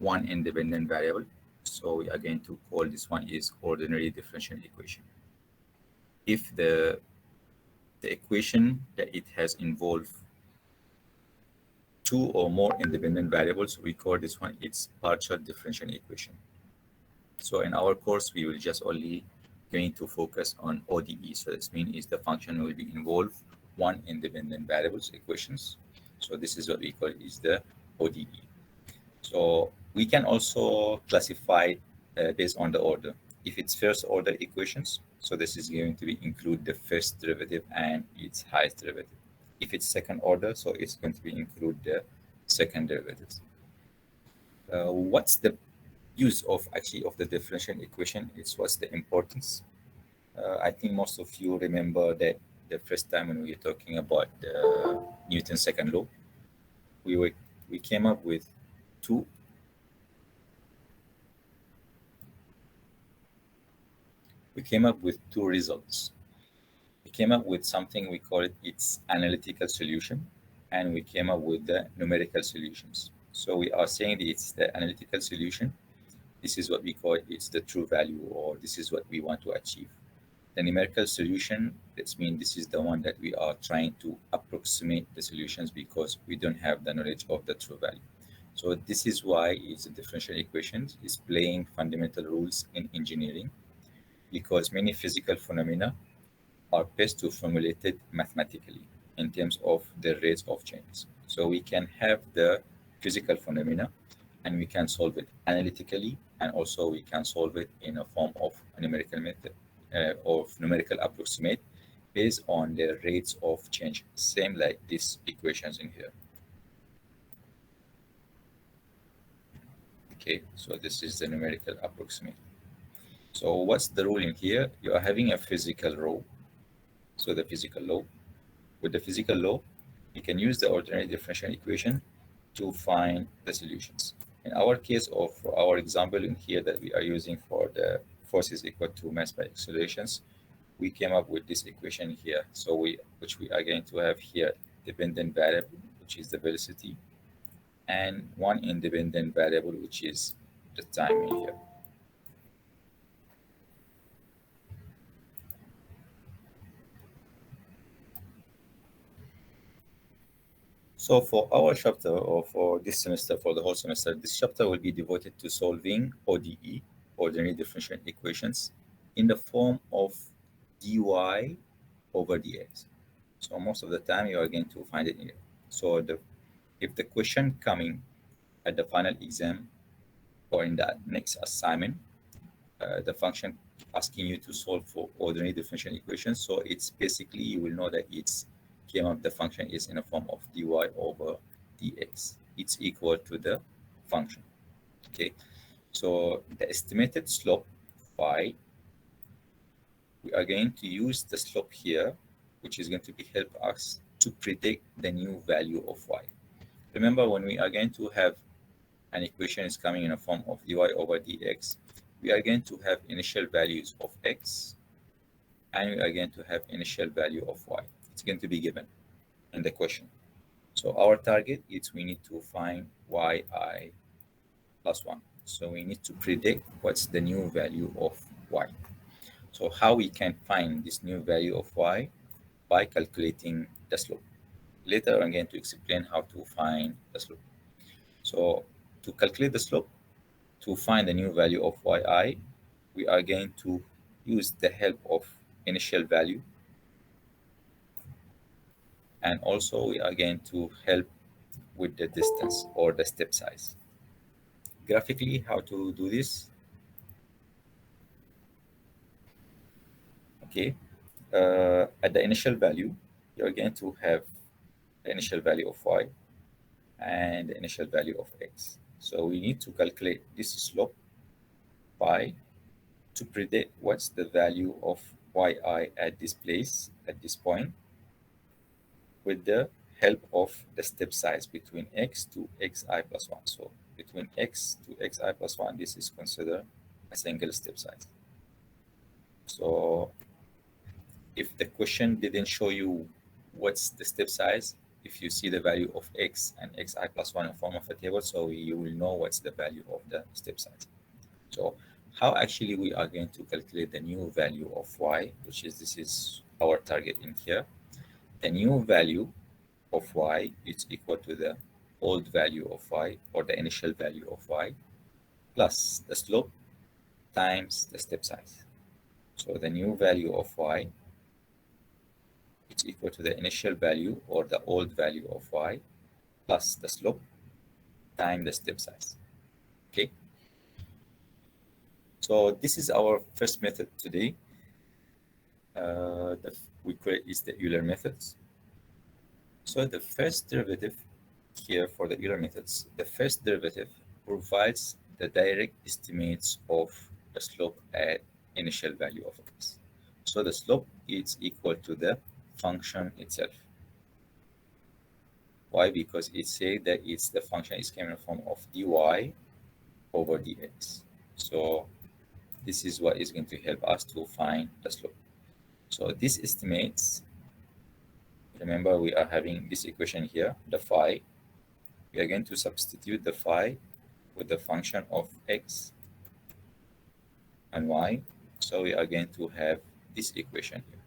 one independent variable. So we are going to call this one is ordinary differential equation. If the equation that it has involved two or more independent variables, we call this one its partial differential equation. So in our course, we will just only going to focus on ODE. So this means is the function will be involved one independent variables equations. So this is what we call is the ODE. So we can also classify based on the order. If it's first order equations, so this is going to be include the first derivative and its highest derivative. If it's second order, so it's going to be include the second derivatives. What's the use of actually of the differential equation? It's what's the importance. I think most of you remember that the first time when we were talking about Newton's second law, we were we came up with two results. We came up with something we call it its analytical solution, and we came up with the numerical solutions. So we are saying that it's the analytical solution. This is what we call it's the true value, or this is what we want to achieve. The numerical solution, that means this is the one that we are trying to approximate the solutions because we don't have the knowledge of the true value. So this is why it's a differential equations is playing fundamental roles in engineering, because many physical phenomena are best to formulated mathematically in terms of the rates of change. So we can have the physical phenomena and we can solve it analytically, and also we can solve it in a form of a numerical method of numerical approximate based on the rates of change, same like these equations in here. Okay, so this is the numerical approximate. So what's the rule in here? You are having a physical law. So the physical law, with the physical law, you can use the ordinary differential equation to find the solutions. In our case of our example in here that we are using for the forces equal to mass by accelerations, we came up with this equation here. So which we are going to have here dependent variable, which is the velocity, and one independent variable, which is the time in here. So for our chapter, or for this semester, for the whole semester, this chapter will be devoted to solving ODE, ordinary differential equations, in the form of dy over dx. So most of the time you are going to find it here. So if the question coming at the final exam or in that next assignment, the function asking you to solve for ordinary differential equations, so it's basically you will know that it's came up the function is in a form of dy over dx. It's equal to the function. Okay, so the estimated slope phi, we are going to use the slope here, which is going to be help us to predict the new value of y. Remember, when we are going to have an equation is coming in a form of dy over dx, we are going to have initial values of x, and we are going to have initial value of y. It's going to be given in the question. So our target is we need to find yi plus 1. So we need to predict what's the new value of y. So how we can find this new value of y? By calculating the slope. Later I'm going to explain how to find the slope. So to calculate the slope, to find the new value of yi, we are going to use the help of initial value, and also we are going to help with the distance or the step size. Graphically, how to do this? Okay, at the initial value, you're going to have the initial value of y and the initial value of x. So we need to calculate this slope phi to predict what's the value of yi at this place, at this point, with the help of the step size between x to xi plus 1. So between x to xi plus 1, this is considered a single step size. So if the question didn't show you what's the step size, if you see the value of x and xi plus 1 in form of a table, so you will know what's the value of the step size. So how actually we are going to calculate the new value of y, which is this is our target in here. The new value of y is equal to the old value of y, or the initial value of y, plus the slope times the step size. So the new value of y is equal to the initial value, or the old value of y, plus the slope times the step size. Okay. So this is our first method today. We call it is the Euler methods. So the first derivative here for the Euler methods, the first derivative provides the direct estimates of the slope at initial value of x. So the slope is equal to the function itself. Why? Because it says that it's the function is coming in the form of dy over dx. So this is what is going to help us to find the slope. So this estimates, remember we are having this equation here, the phi. We are going to substitute the phi with the function of x and y. So we are going to have this equation here,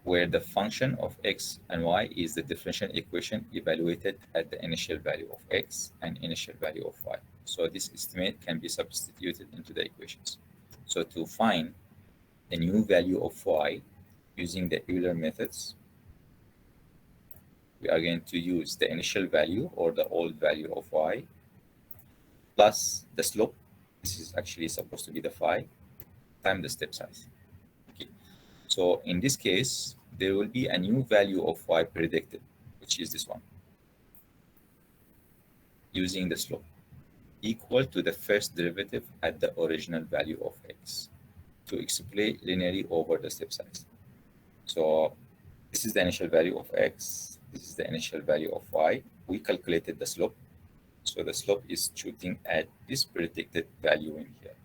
where the function of x and y is the differential equation evaluated at the initial value of x and initial value of y. So this estimate can be substituted into the equations. So to find the new value of y using the Euler methods, we are going to use the initial value, or the old value of y, plus the slope. This is actually supposed to be the phi, times the step size. Okay. So in this case, there will be a new value of y predicted, which is this one, using the slope, equal to the first derivative at the original value of x, to explain linearly over the step size. So this is the initial value of x, this is the initial value of y. We calculated the slope. So the slope is shooting at this predicted value in here.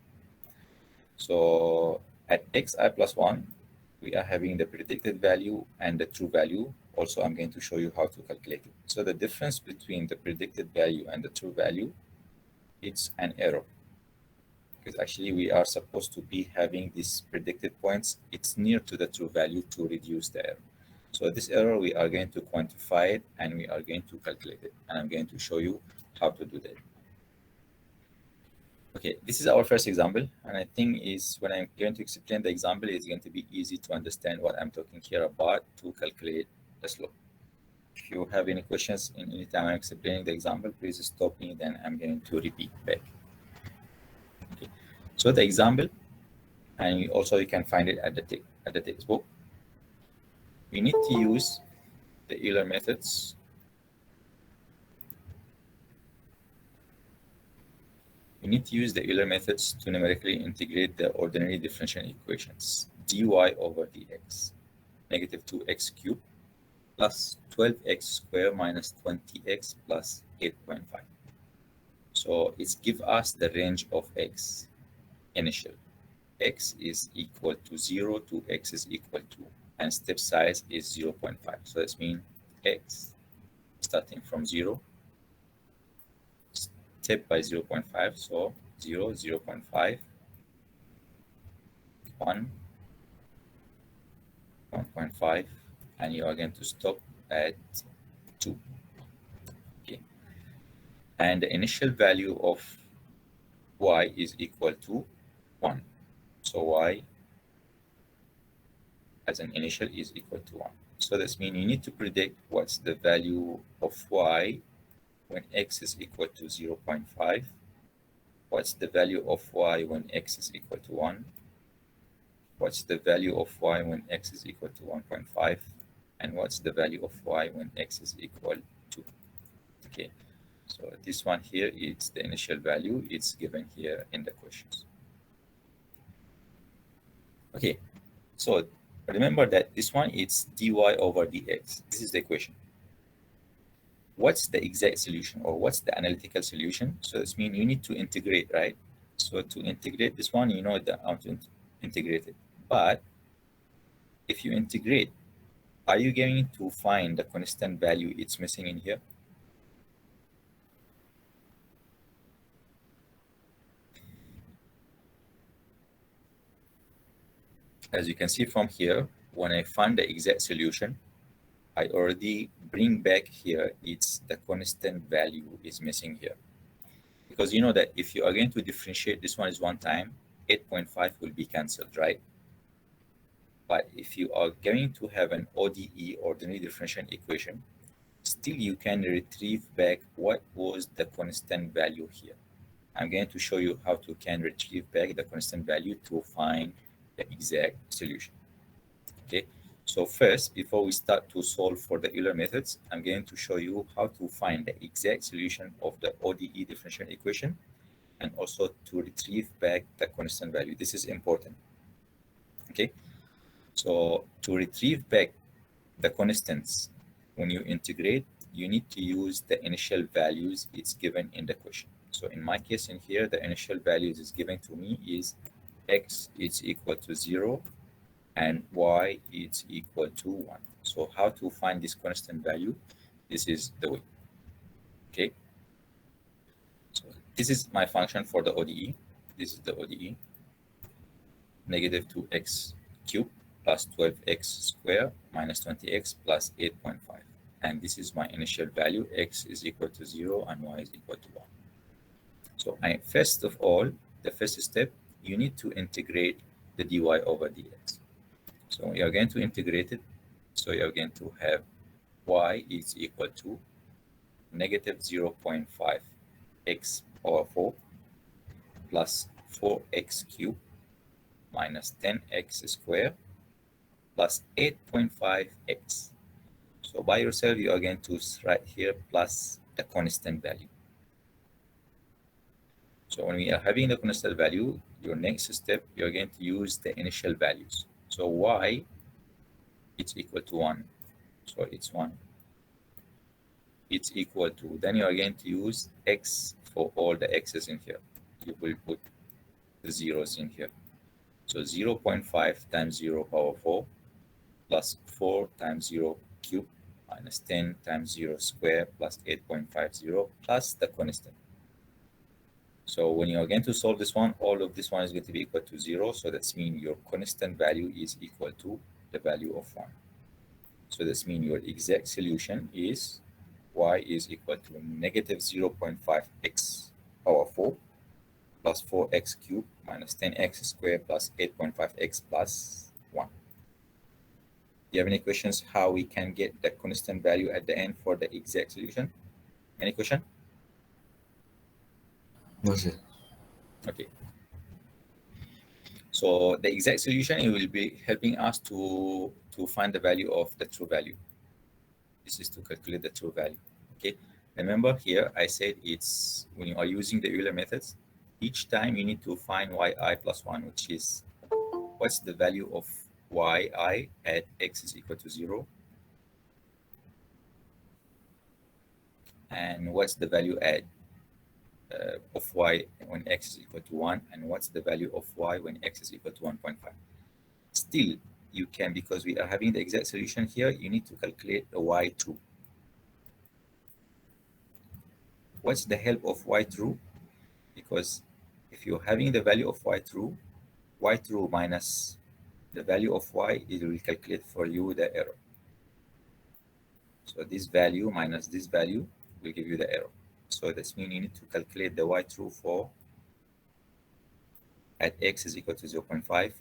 So at xi plus 1, we are having the predicted value and the true value. Also, I'm going to show you how to calculate it. So the difference between the predicted value and the true value, it's an error. Because actually we are supposed to be having these predicted points, it's near to the true value to reduce the error. So this error, we are going to quantify it and we are going to calculate it. And I'm going to show you how to do that. Okay, this is our first example, and I think is when I'm going to explain the example, it's going to be easy to understand what I'm talking here about to calculate the slope. If you have any questions in any time I'm explaining the example, please stop me, then I'm going to repeat back. Okay, so the example, and also you can find it at the textbook. We need to use the Euler methods. We need to use the Euler methods to numerically integrate the ordinary differential equations dy over dx, negative 2x cubed plus 12x squared minus 20x plus 8.5. So it's give us the range of x initial. X is equal to 0 to x is equal to, and step size is 0.5. So this means x starting from 0, step by 0.5, so 0, 0.5, 1, 1.5, and you are going to stop at 2. Okay. And the initial value of y is equal to 1. So y as an initial is equal to 1. So this means you need to predict what's the value of y when x is equal to 0.5. What's the value of y when x is equal to 1? What's the value of y when x is equal to 1.5? And what's the value of y when x is equal to? Okay, so this one here is the initial value. It's given here in the questions. Okay, so remember that this one is dy over dx. This is the equation. What's the exact solution, or what's the analytical solution? So this means you need to integrate, right? So to integrate this one, you know how to integrate it. But if you integrate Are you going to find the constant value it's missing in here? As you can see from here, when I find the exact solution, I already bring back here, it's the constant value is missing here. Because you know that if you are going to differentiate, this one is one time, 8.5 will be cancelled, right? But if you are going to have an ODE, ordinary differential equation, still you can retrieve back what was the constant value here. I'm going to show you how to can retrieve back the constant value to find the exact solution. Okay, so first, before we start to solve for the Euler methods, I'm going to show you how to find the exact solution of the ODE differential equation and also to retrieve back the constant value. This is important. Okay, so to retrieve back the constants, when you integrate, you need to use the initial values it's given in the question. So in my case in here, the initial values is given to me is x is equal to 0 and y is equal to 1. So how to find this constant value? This is the way. Okay. So this is my function for the ODE. This is the ODE. Negative 2x cubed plus 12x squared minus 20x plus 8.5. And this is my initial value. X is equal to 0 and y is equal to 1. So first of all, the first step, you need to integrate the dy over dx. So you're going to integrate it. So you're going to have y is equal to negative 0.5 x power 4 plus 4x cubed minus 10x squared plus 8.5x. So by yourself, you are going to write here plus the constant value. So when we are having the constant value, your next step, you're going to use the initial values. So y it's equal to 1. So it's 1. It's equal to, then you are going to use x for all the x's in here. You will put the zeros in here. So 0.5 times 0 power 4 plus 4 times 0 cubed minus 10 times 0 square plus 8.50 plus the constant. So when you are going to solve this one, all of this one is going to be equal to 0. So that means your constant value is equal to the value of 1. So this means your exact solution is y is equal to negative 0.5x power 4 plus 4x cubed minus 10x squared plus 8.5x plus 1. Do you have any questions how we can get the constant value at the end for the exact solution? Any question? No, sir. Okay. So the exact solution, it will be helping us to find the value of the true value. This is to calculate the true value. Okay. Remember here, I said it's when you are using the Euler methods, each time you need to find yi plus 1, which is what's the value of yi at x is equal to 0, and what's the value at of y when x is equal to 1, and what's the value of y when x is equal to 1.5. Still, you can, because we are having the exact solution here, you need to calculate the y true. What's the help of y true? Because if you're having the value of y true minus the value of y, it will calculate for you the error. So this value minus this value will give you the error. So this means you need to calculate the y true for at x is equal to 0.5,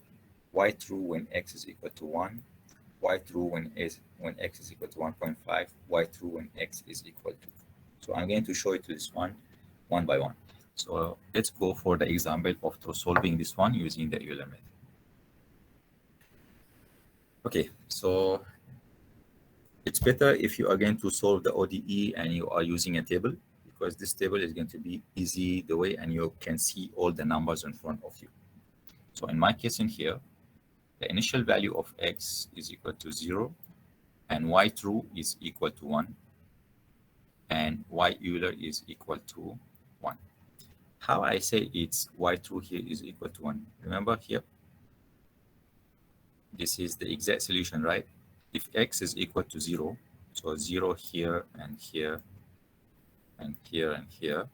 y true when x is equal to 1, y true when x is equal to 1.5, y true when x is equal to. So I'm going to show it to this one by one. So let's go for the example of solving this one using the Euler method. Okay, so it's better if you are going to solve the ODE and you are using a table, because this table is going to be easy the way and you can see all the numbers in front of you. So in my case in here, the initial value of x is equal to 0 and y true is equal to 1 and y Euler is equal to 1. How I say it's y true here is equal to 1. Remember here, this is the exact solution, right? if x is equal to 0, so 0 here and here and here and here,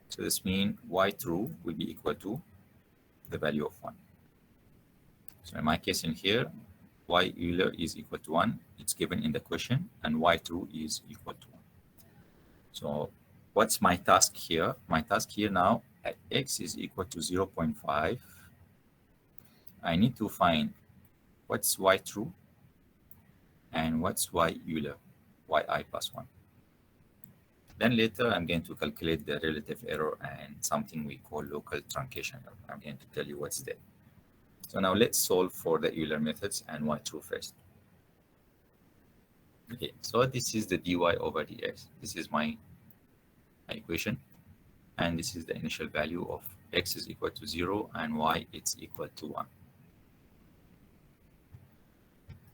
so this means y true will be equal to the value of 1. So in my case in here, y Euler is equal to 1. It's given in the question, and y true is equal to 1. So what's my task here? My task here now, at x is equal to 0.5, I need to find what's y true and what's y Euler, yi plus 1. Then later I'm going to calculate the relative error and something we call local truncation error. I'm going to tell you what's there. So now let's solve for the Euler methods and y true first. Okay, so this is the dy over dx. This is my equation, and this is the initial value of x is equal to 0 and y it's equal to 1.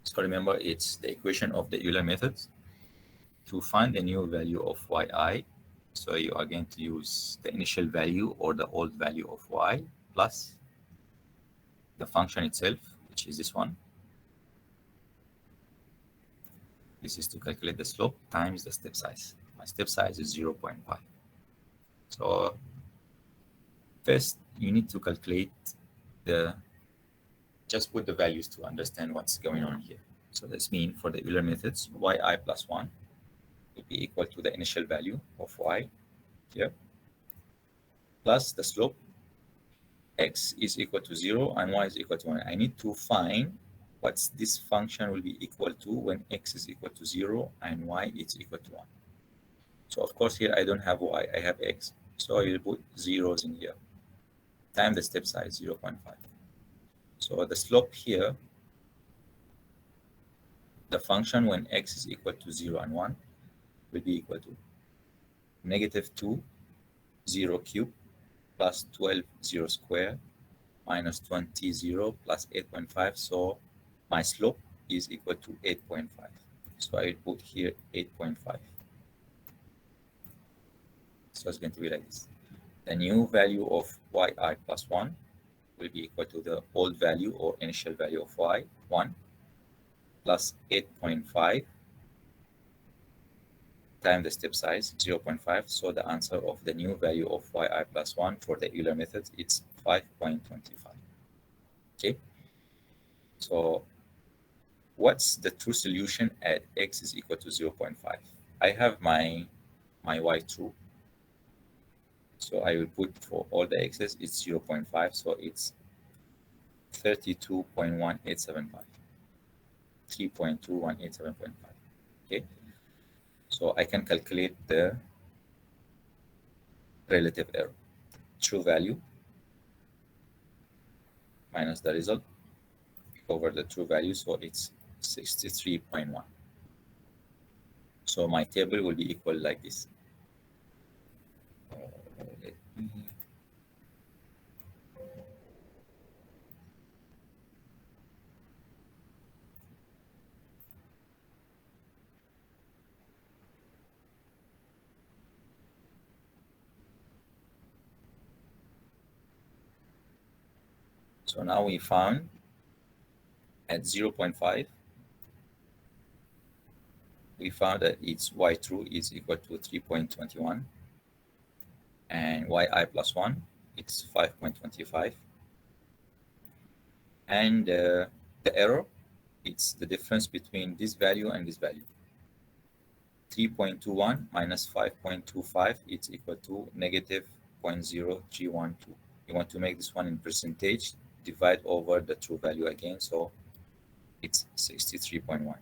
So remember, it's the equation of the Euler methods. To find the new value of yi, so you are going to use the initial value or the old value of y plus the function itself, which is this one. This is to calculate the slope times the step size. My step size is 0.5. So first you need to calculate just put the values to understand what's going on here. So this means for the Euler methods, yi plus 1 will be equal to the initial value of y here plus the slope x is equal to 0 and y is equal to 1. I need to find what's this function will be equal to when x is equal to 0 and y is equal to 1. So of course here I don't have y, I have x. So I will put zeros in here times the step size 0.5. So the slope here, the function when x is equal to 0 and 1 will be equal to -2 0 cubed plus 12 0 square minus 20 0 plus 8.5. So my slope is equal to 8.5. So I will put here 8.5. So it's going to be like this. The new value of yi plus 1 will be equal to the old value or initial value of y, 1, plus 8.5 times the step size, 0.5. So the answer of the new value of yi plus 1 for the Euler method, it's 5.25. Okay. So what's the true solution at x is equal to 0.5? I have my y true. So I will put for all the x's, it's 0.5. So it's 32.1875. 3.21875. Okay. So I can calculate the relative error. True value minus the result over the true value, so it's 63.1. So my table will be equal like this. So now we found at 0.5, we found that its y true is equal to 3.21 and yi plus 1, it's 5.25. And the error, it's the difference between this value and this value. 3.21 minus 5.25, it's equal to -0.0312. You want to make this one in percentage, divide over the true value again, so it's 63.1.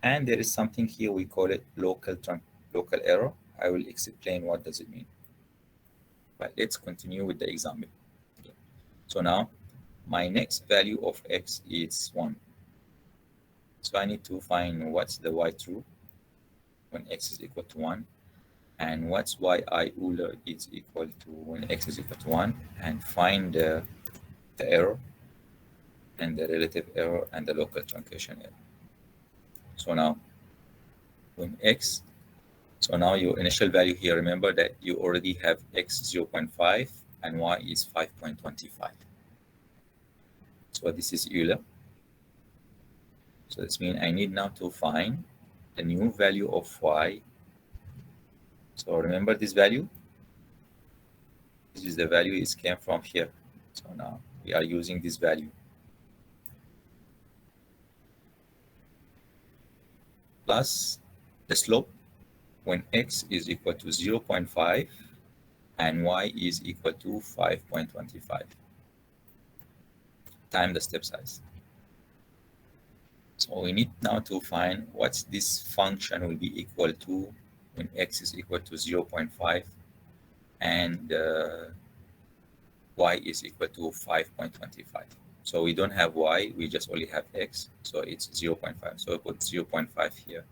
And there is something here, we call it local error. I will explain what does it mean. But let's continue with the example. Okay. So now my next value of x is 1. So I need to find what's the y true when x is equal to 1, and what's yi Euler is equal to when x is equal to 1, and find the error and the relative error and the local truncation error. So now when x, so now your initial value here, remember that you already have x 0.5 and y is 5.25. So this is Euler. So this means I need now to find the new value of y. So remember this value? This is the value it came from here. So now we are using this value plus the slope when x is equal to 0.5 and y is equal to 5.25 times the step size. So we need now to find what this function will be equal to when x is equal to 0.5 and y is equal to 5.25. So we don't have y, we just only have x, so it's 0.5. So we put 0.5 here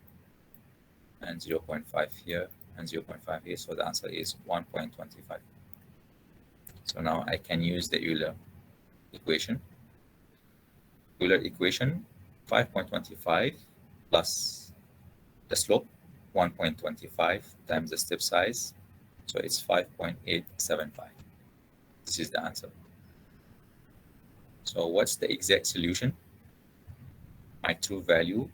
and 0.5 here and 0.5 here. So the answer is 1.25. So now I can use the Euler equation. Euler equation 5.25 plus the slope 1.25 times the step size. So it's 5.875. This is the answer. So what's the exact solution? My true value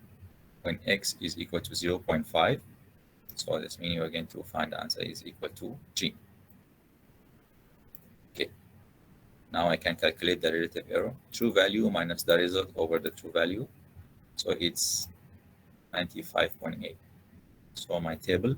when x is equal to 0.5. So this means you're going to find the answer is equal to G. Okay. Now I can calculate the relative error. True value minus the result over the true value. So it's 95.8. So my table,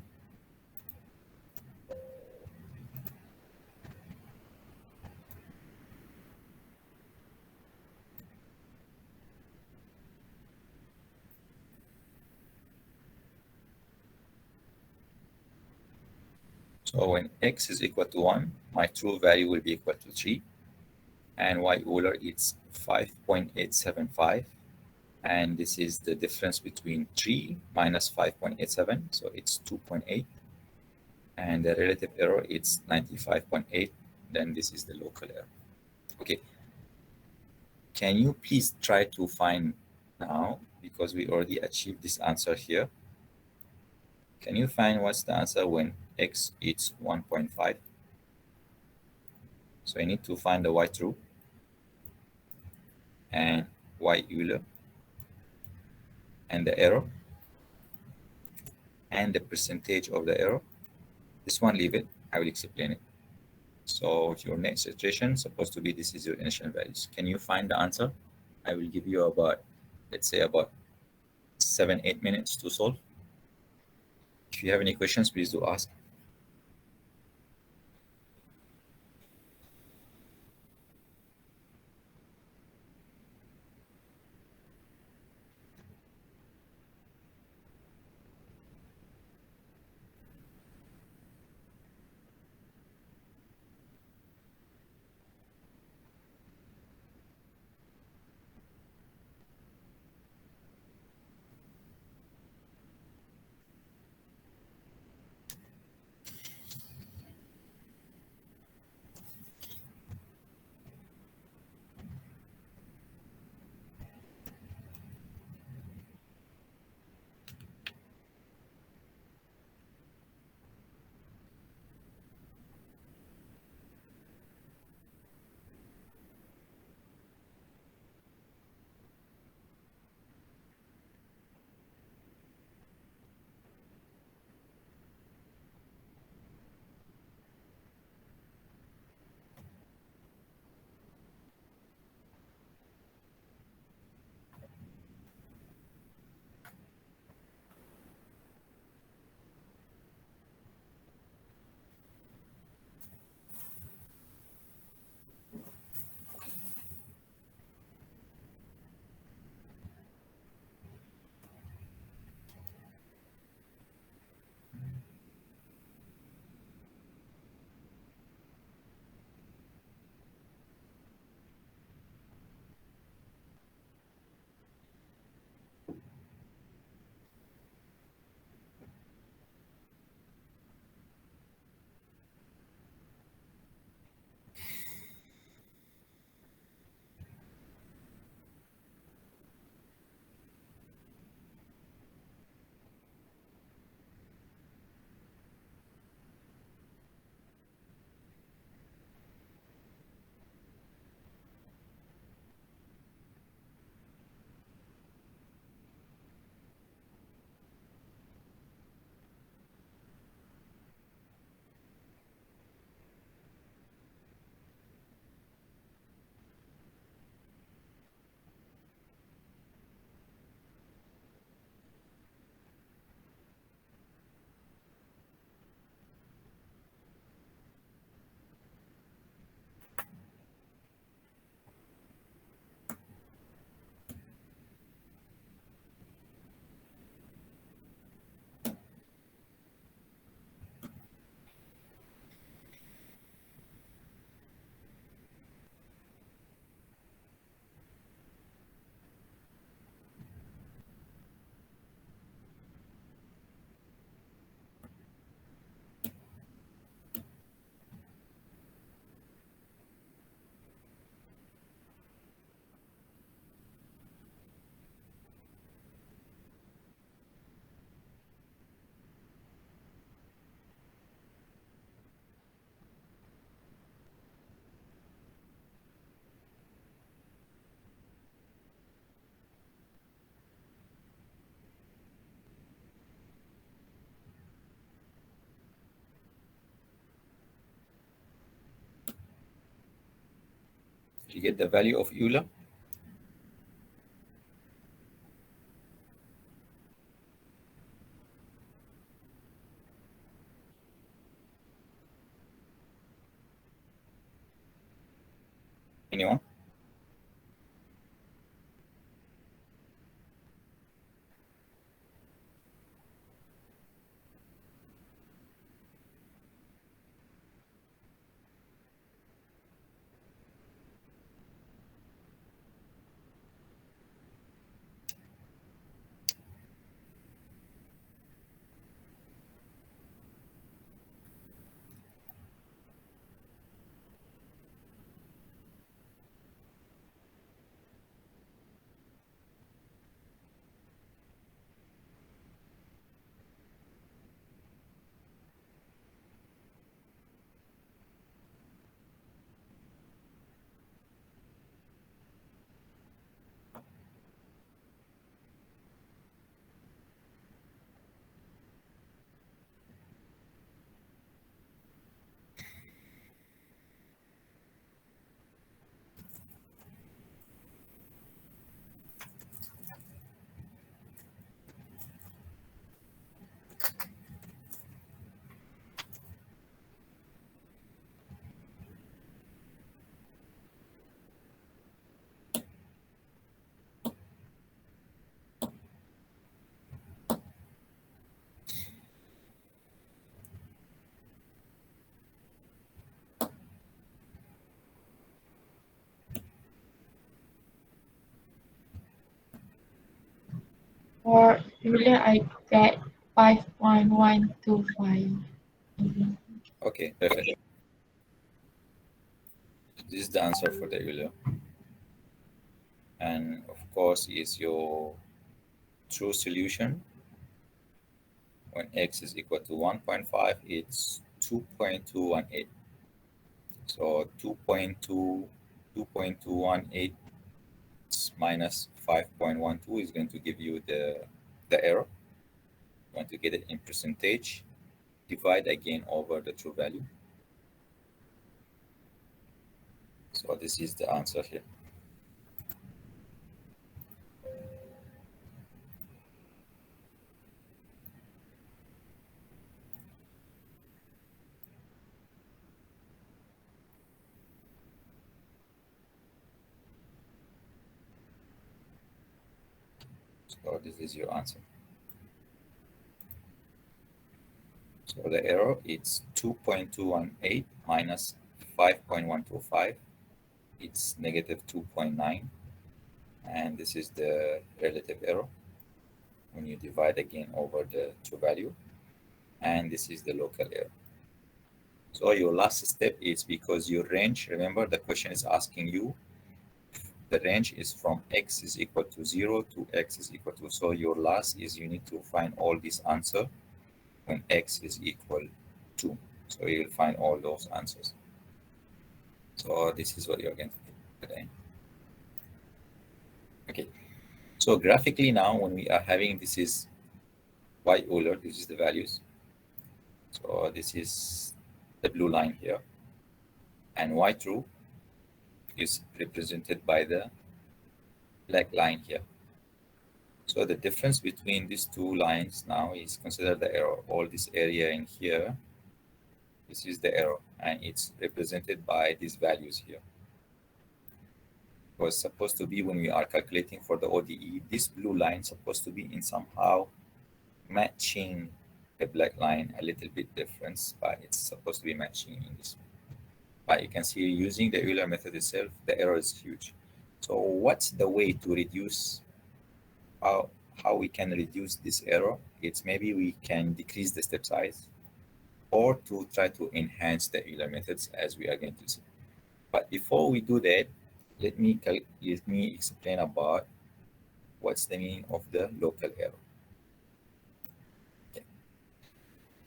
so when x is equal to 1, my true value will be equal to 3. And y Euler is 5.875. And this is the difference between 3 minus 5.87. So it's 2.8. And the relative error is 95.8. Then this is the local error. Okay. Can you please try to find now, because we already achieved this answer here. Can you find what's the answer when x is 1.5? So I need to find the y true and y Euler and the error and the percentage of the error. This one, leave it. I will explain it. So your next iteration is supposed to be this is your initial values. Can you find the answer? I will give you about, let's say about 7-8 minutes to solve. If you have any questions, please do ask. You get the value of Euler? Anyone? For Euler, I get 5.125. Okay, perfect. This is the answer for the Euler. And of course, is your true solution. When x is equal to 1.5, it's 2.218. So 2.218 minus 5.12 is going to give you the error. You want to get it in percentage. Divide again over the true value. So this is the answer here. So this is your answer. So the error is 2.218 minus 5.125. It's negative 2.9. And this is the relative error when you divide again over the true value. And this is the local error. So your last step is, because your range, remember the question is asking you, the range is from x is equal to 0 to x is equal to. So your last is you need to find all these answers when x is equal to. So you'll find all those answers. So this is what you're going to do today. Okay. So graphically now, when we are having, this is y Euler, this is the values. So this is the blue line here. And y true is represented by the black line here. So the difference between these two lines now is, consider the error. All this area in here, this is the error, and it's represented by these values here. It was supposed to be, when we are calculating for the ODE, this blue line supposed to be in somehow matching the black line, a little bit difference, but it's supposed to be matching in this. But you can see, using the Euler method itself, the error is huge. So what's the way to reduce, how we can reduce this error? It's maybe we can decrease the step size, or to try to enhance the Euler methods, as we are going to see. But before we do that, let me explain about what's the meaning of the local error. Okay.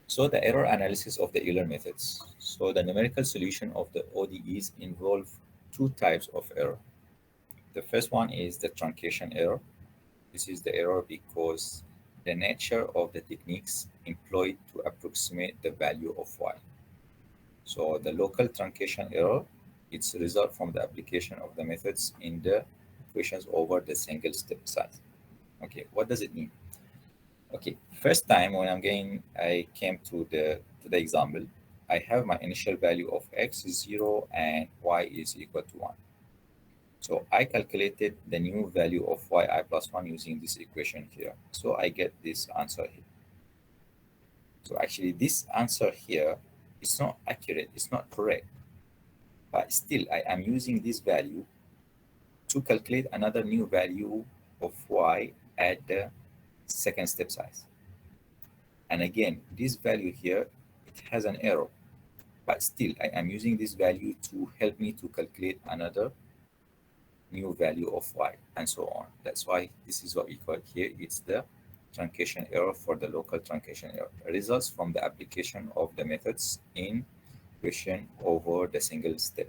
So the error analysis of the Euler methods. So the numerical solution of the ODEs involve two types of error. The first one is the truncation error. This is the error because the nature of the techniques employed to approximate the value of y. So the local truncation error It's a result from the application of the methods in the equations over the single step size. Okay, what does it mean? Okay, first time when I came to the example, I have my initial value of x is 0 and y is equal to 1. So I calculated the new value of yi plus 1 using this equation here. So I get this answer here. So actually this answer here is not accurate, it's not correct. But still I am using this value to calculate another new value of y at the second step size. And again, this value here, it has an error. But still I am using this value to help me to calculate another new value of y and so on. That's why this is what we call here, it's the truncation error for the local truncation error. Results from the application of the methods in equation over the single step.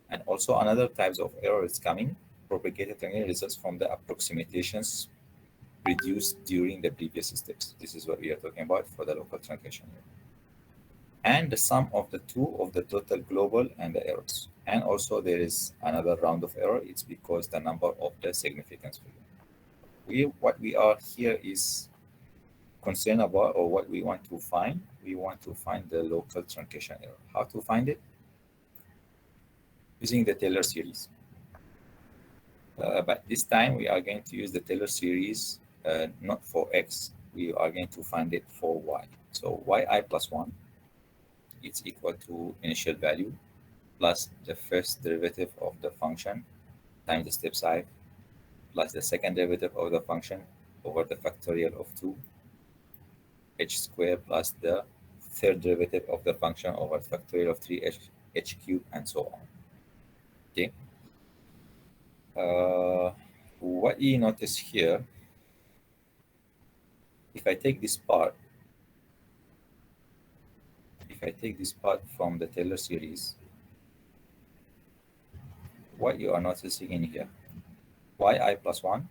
And also another types of error is coming, propagated truncation results from the approximations reduced during the previous steps. This is what we are talking about for the local truncation error. And the sum of the two of the total global and the errors. And also there is another round of error. It's because the number of the significance figure. What we are here is concerned about, or what we want to find. We want to find the local truncation error. How to find it? Using the Taylor series. But this time we are going to use the Taylor series not for x. We are going to find it for y. So yi plus 1 is equal to initial value plus the first derivative of the function times the step size plus the second derivative of the function over the factorial of 2 h squared plus the third derivative of the function over the factorial of 3 h cubed and so on. Okay. What you notice here, if I take this part from the Taylor series, what you are noticing in here, yi plus 1,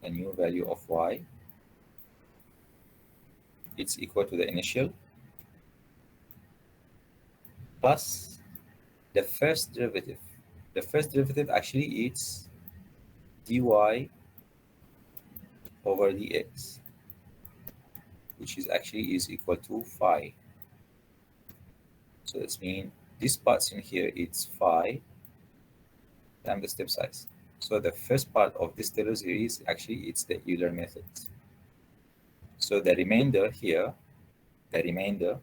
a new value of y, it's equal to the initial plus the first derivative. The first derivative actually is dy over dx, which is actually is equal to phi. So this means this part in here, it's phi times the step size. So the first part of this Taylor series, actually it's the Euler method. So the remainder here, the remainder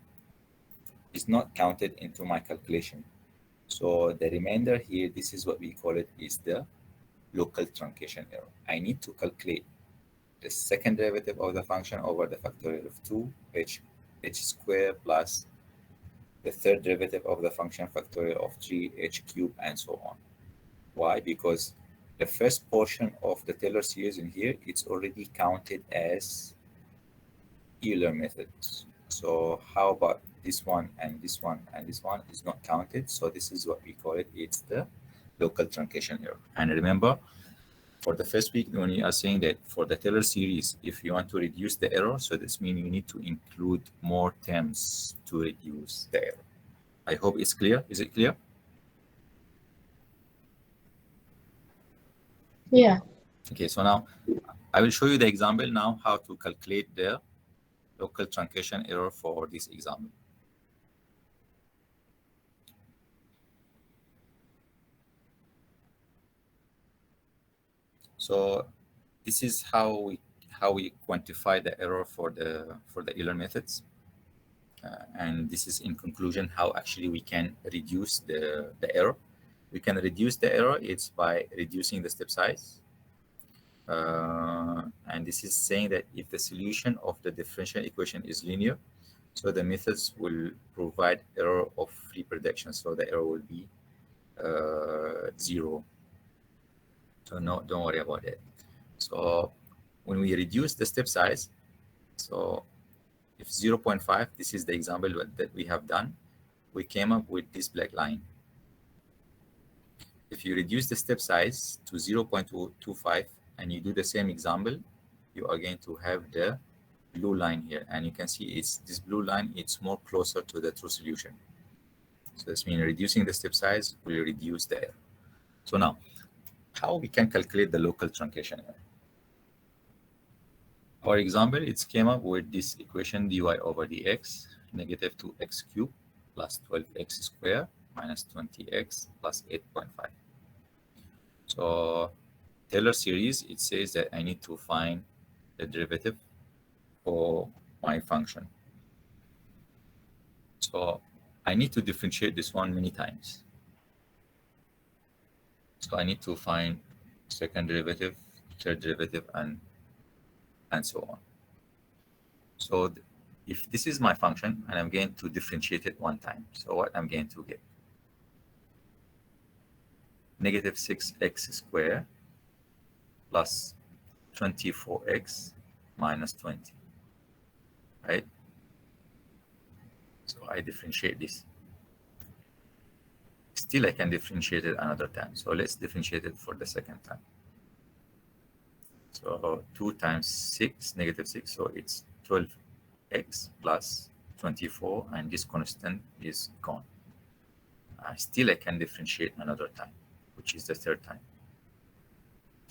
is not counted into my calculation. So the remainder here, this is what we call it, is the local truncation error. I need to calculate the second derivative of the function over the factorial of 2 h squared plus the third derivative of the function factorial of 3 h cubed and so on. Why? Because the first portion of the Taylor series in here, it's already counted as Euler methods. So how about this one and this one and this one is not counted? So this is what we call it. It's the local truncation error. And remember, for the first week, when you are saying that for the Taylor series, if you want to reduce the error, so this means you need to include more terms to reduce the error. I hope it's clear. Is it clear? Yeah. Okay, so now I will show you the example now how to calculate the local truncation error for this example. So this is how we quantify the error for the Euler methods. And this is in conclusion how actually we can reduce the error. We can reduce the error, it's by reducing the step size. And this is saying that if the solution of the differential equation is linear, so the methods will provide error of free prediction. So the error will be 0. So no, don't worry about it. So when we reduce the step size, so if 0.5, this is the example that we have done, we came up with this black line. If you reduce the step size to 0.25 and you do the same example, you are going to have the blue line here. And you can see it's this blue line, it's more closer to the true solution. So this means reducing the step size will reduce the error. So now, how we can calculate the local truncation error? For example, it came up with this equation dy over dx negative 2x cubed plus 12x squared minus 20x plus 8.5. So Taylor series, it says that I need to find the derivative for my function. So I need to differentiate this one many times. So I need to find second derivative, third derivative, and so on. So if this is my function and I'm going to differentiate it one time, so what I'm going to get? Negative 6x squared plus 24x minus 20, right? So I differentiate this. Still, I can differentiate it another time. So let's differentiate it for the second time. So 2 times 6, negative 6, so it's 12x plus 24, and this constant is gone. Still, I can differentiate another time, which is the third time.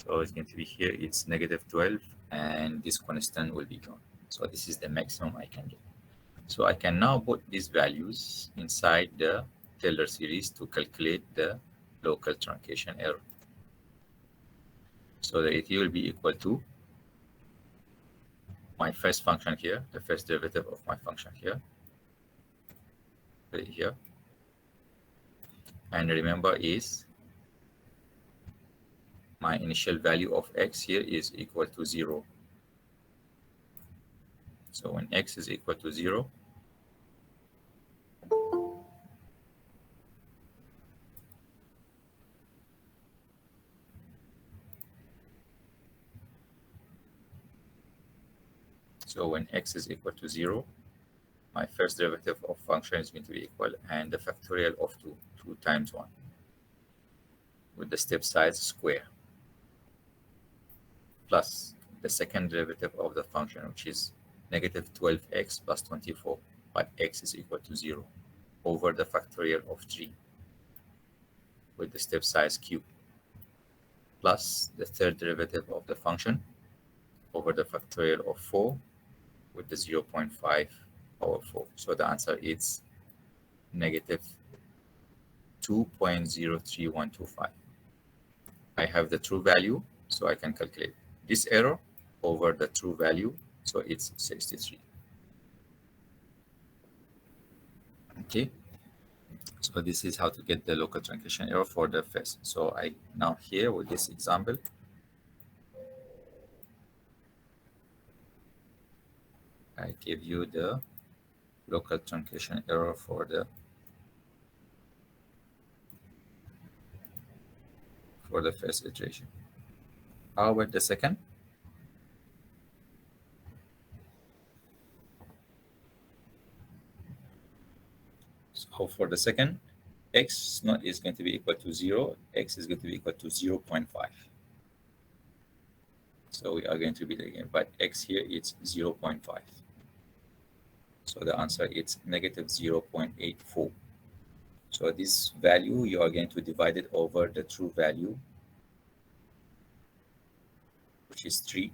So it's going to be here, it's negative 12, and this constant will be gone. So this is the maximum I can get. So I can now put these values inside the Taylor series to calculate the local truncation error. So the AT will be equal to my first function here, the first derivative of my function here, right here. And remember is my initial value of x here is equal to 0. So when x is equal to 0, so when x is equal to 0, my first derivative of function is going to be equal, and the factorial of 2, 2 times 1, with the step size square, plus the second derivative of the function, which is negative 12x plus 24, but x is equal to 0, over the factorial of 3, with the step size cube, plus the third derivative of the function over the factorial of 4, with the 0.5 power 4. So the answer is negative 2.03125. I have the true value, so I can calculate this error over the true value, so it's 63. Okay, so this is how to get the local truncation error for the first. So I now here with this example, I give you the local truncation error for the first iteration. How about the second? So for the second, x not is going to be equal to 0, x is going to be equal to 0.5. So we are going to be again, but x here it's 0.5. So the answer is negative 0.84. So this value, you are going to divide it over the true value, which is 3.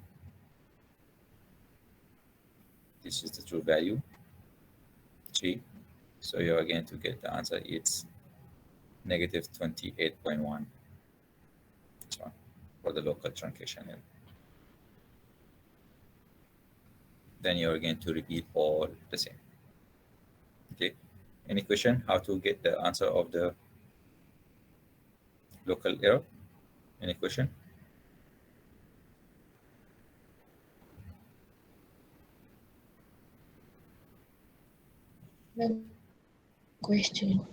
This is the true value, 3. So you are going to get the answer, it's negative 28.1. So for the local truncation error. Then you are going to repeat all the same. Okay. Any question how to get the answer of the local error? Any question? No question.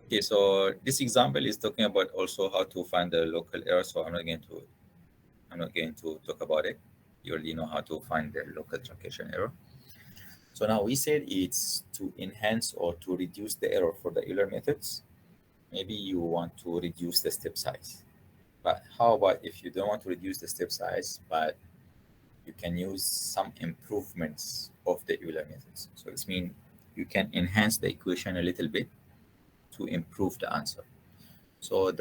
Okay, so this example is talking about also how to find the local error. So I'm not going to talk about it. You already know how to find the local truncation error. So now we said it's to enhance or to reduce the error for the Euler methods. Maybe you want to reduce the step size. But how about if you don't want to reduce the step size, but you can use some improvements of the Euler methods? So this means you can enhance the equation a little bit, to improve the answer. So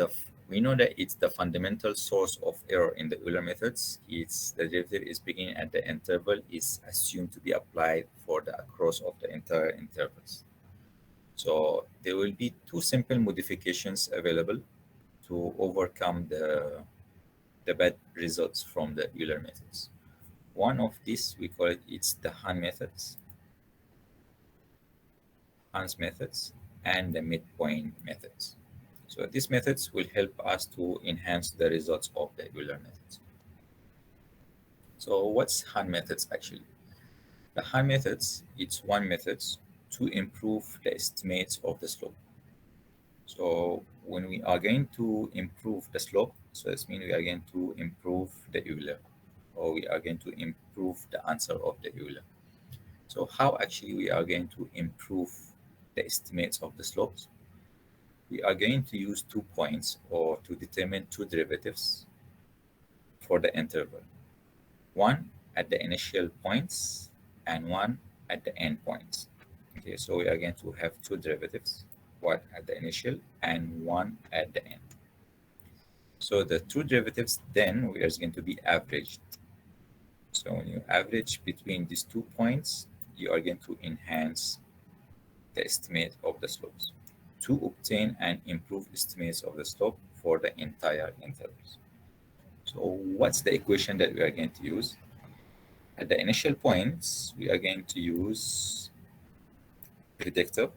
we know that it's the fundamental source of error in the Euler methods. It's the derivative is beginning at the interval is assumed to be applied for the across of the entire intervals. So there will be two simple modifications available to overcome the bad results from the Euler methods. One of these, we call it's the Heun's methods, and the midpoint methods. So these methods will help us to enhance the results of the Euler methods. So what's Heun methods actually? The Heun methods, it's one method to improve the estimates of the slope. So when we are going to improve the slope, so this means we are going to improve the Euler, or we are going to improve the answer of the Euler. So how actually we are going to improve the estimates of the slopes? We are going to use 2 points or to determine 2 derivatives for the interval. One at the initial points and one at the end points. Okay, so we are going to have 2 derivatives, one at the initial and one at the end. So the 2 derivatives then we are going to be averaged. So when you average between these 2 points, you are going to enhance the estimate of the slopes to obtain and improve estimates of the slope for the entire intervals. So what's the equation that we are going to use? At the initial points, we are going to use predictor.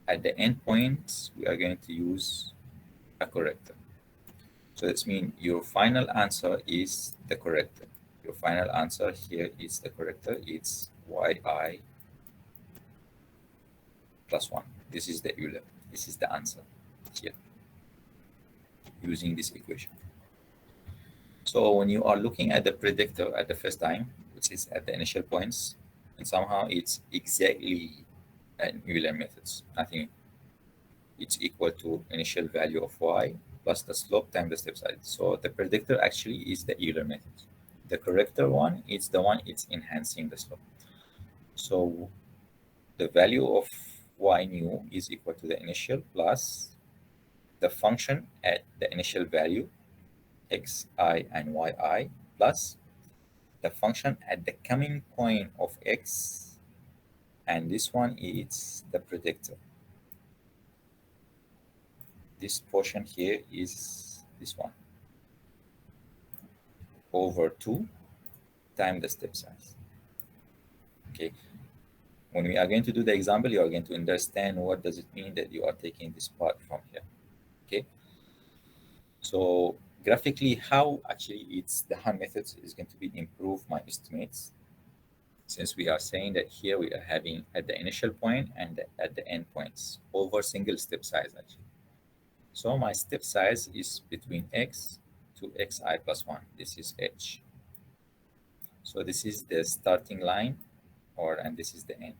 At the end points, we are going to use a corrector. So this means your final answer is the corrector. Your final answer here is the corrector. It's yi plus 1. This is the Euler. This is the answer here using this equation. So when you are looking at the predictor at the first time, which is at the initial points, and somehow it's exactly an Euler methods. Nothing. It's equal to initial value of y plus the slope times the step size. So the predictor actually is the Euler method. The corrector one is the one it's enhancing the slope. So the value of y new is equal to the initial plus the function at the initial value xi and yi plus the function at the coming point of x, and this one is the predictor. This portion here is this one over 2 times the step size. Okay, when we are going to do the example, you are going to understand what does it mean that you are taking this part from here. Okay, so graphically, how actually it's the Heun method is going to be improve my estimates, since we are saying that here we are having at the initial point and at the end points over single step size actually. So my step size is between x to xi plus 1. This is h. So this is the starting line, and this is the end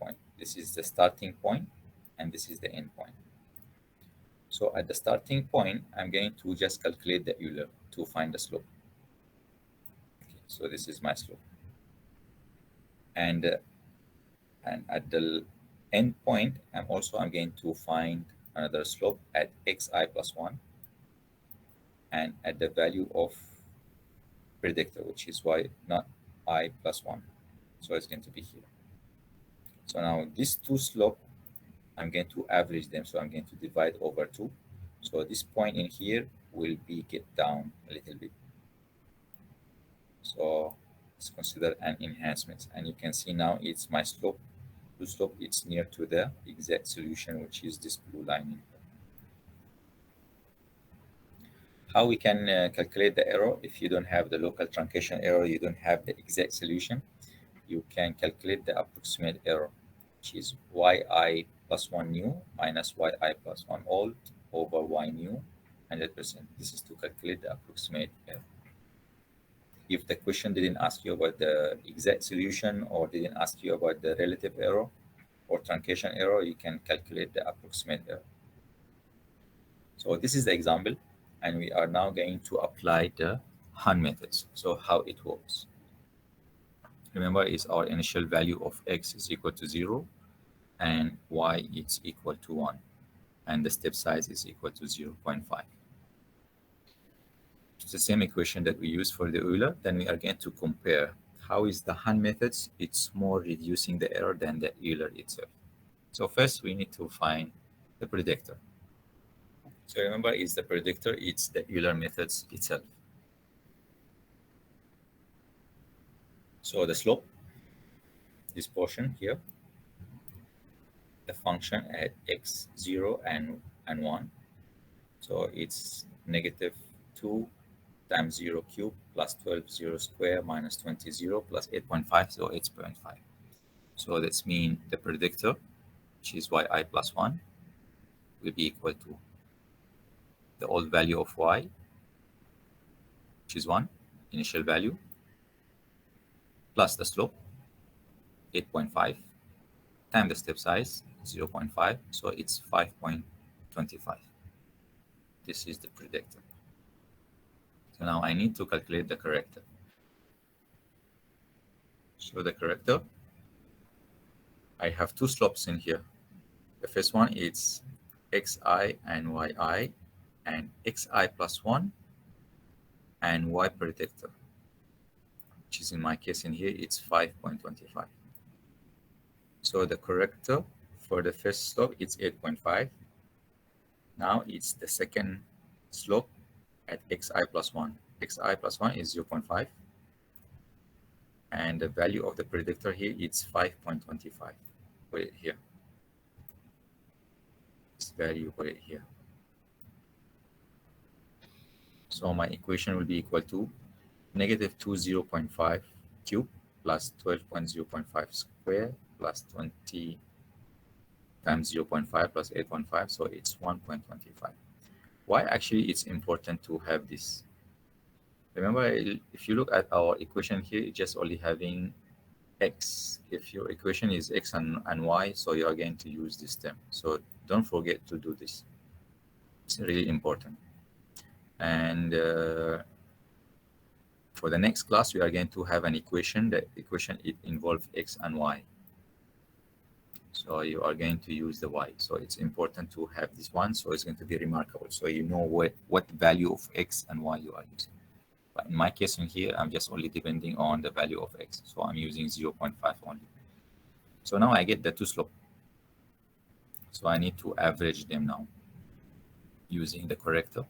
point. This is the starting point, and this is the end point. So at the starting point, I'm going to just calculate the Euler to find the slope. Okay, so this is my slope. And at the end point, I'm going to find another slope at xi plus 1 and at the value of predictor, which is y not I plus 1. So it's going to be here. So now these two slope, I'm going to average them. So I'm going to divide over 2. So this point in here will be get down a little bit. So let's consider an enhancement. And you can see now it's my slope. The slope it's near to the exact solution, which is this blue line in here. How we can calculate the error? If you don't have the local truncation error, you don't have the exact solution, you can calculate the approximate error, which is yi plus 1 new minus yi plus 1 old over y new 100%. This is to calculate the approximate error. If the question didn't ask you about the exact solution or didn't ask you about the relative error or truncation error, you can calculate the approximate error. So this is the example, and we are now going to apply the Heun methods. So how it works. Remember, is our initial value of x is equal to 0 and y is equal to 1. and the step size is equal to 0.5. It's the same equation that we use for the Euler. Then we are going to compare how is the Huen methods. It's more reducing the error than the Euler itself. So first we need to find the predictor. So remember, it's the predictor, it's the Euler methods itself. So the slope, this portion here, the function at x0 and 1. So it's negative 2 times 0 cube plus 12 0 square minus 20 0 plus 8.5, so 8.5. So that's mean the predictor, which is yi plus 1, will be equal to the old value of y, which is 1, initial value, plus the slope, 8.5, times the step size, 0.5, so it's 5.25. This is the predictor. So now I need to calculate the corrector. So the corrector, I have two slopes in here. The first one is xi and yi, and xi plus 1 and y predictor, which is in my case in here, it's 5.25. So the corrector for the first slope, it's 8.5. Now it's the second slope at xi plus 1. Xi plus 1 is 0.5. And the value of the predictor here, it's 5.25. Put it here. This value, put it here. So my equation will be equal to negative 2 0.5 cube plus 12.0.5 square plus 20 times 0.5 plus 8.5, so it's 1.25. Why actually it's important to have this? Remember, if you look at our equation here, it's just only having x. If your equation is x and y, so you are going to use this term. So don't forget to do this. It's really important. And for the next class, we are going to have an equation. The equation, it involves x and y. So you are going to use the y. So it's important to have this one. So it's going to be remarkable. So you know what value of x and y you are using. But in my case in here, I'm just only depending on the value of x. So I'm using 0.5 only. So now I get the two slope. So I need to average them now using the corrector.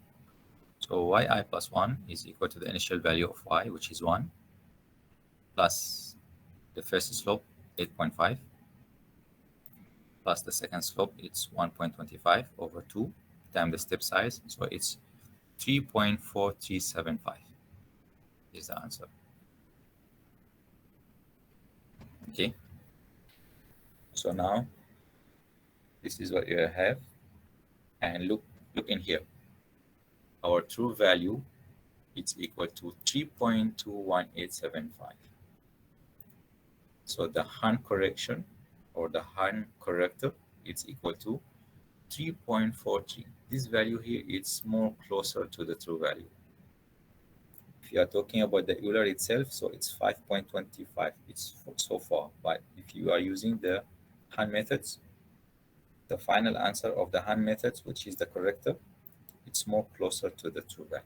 So yi plus 1 is equal to the initial value of y, which is 1, plus the first slope, 8.5, plus the second slope, it's 1.25 over 2 times the step size. So it's 3.4375 is the answer. Okay. So now this is what you have. And look in here. Our true value is equal to 3.21875. So the Huen correction or the Huen corrector is equal to 3.43. This value here is more closer to the true value. If you are talking about the Euler itself, so it's 5.25. It's so far. But if you are using the Huen methods, the final answer of the Huen methods, which is the corrector, it's more closer to the true value.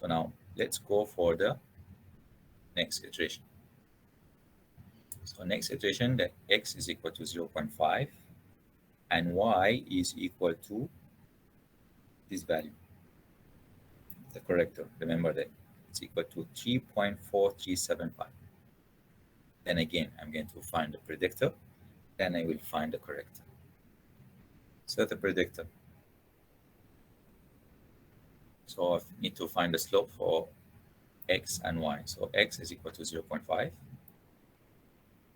So now let's go for the next iteration. So next iteration, the x is equal to 0.5 and y is equal to this value, the corrector. Remember that it's equal to 3.4375. Then again, I'm going to find the predictor, then I will find the corrector. So the predictor. So I need to find the slope for x and y. So x is equal to 0.5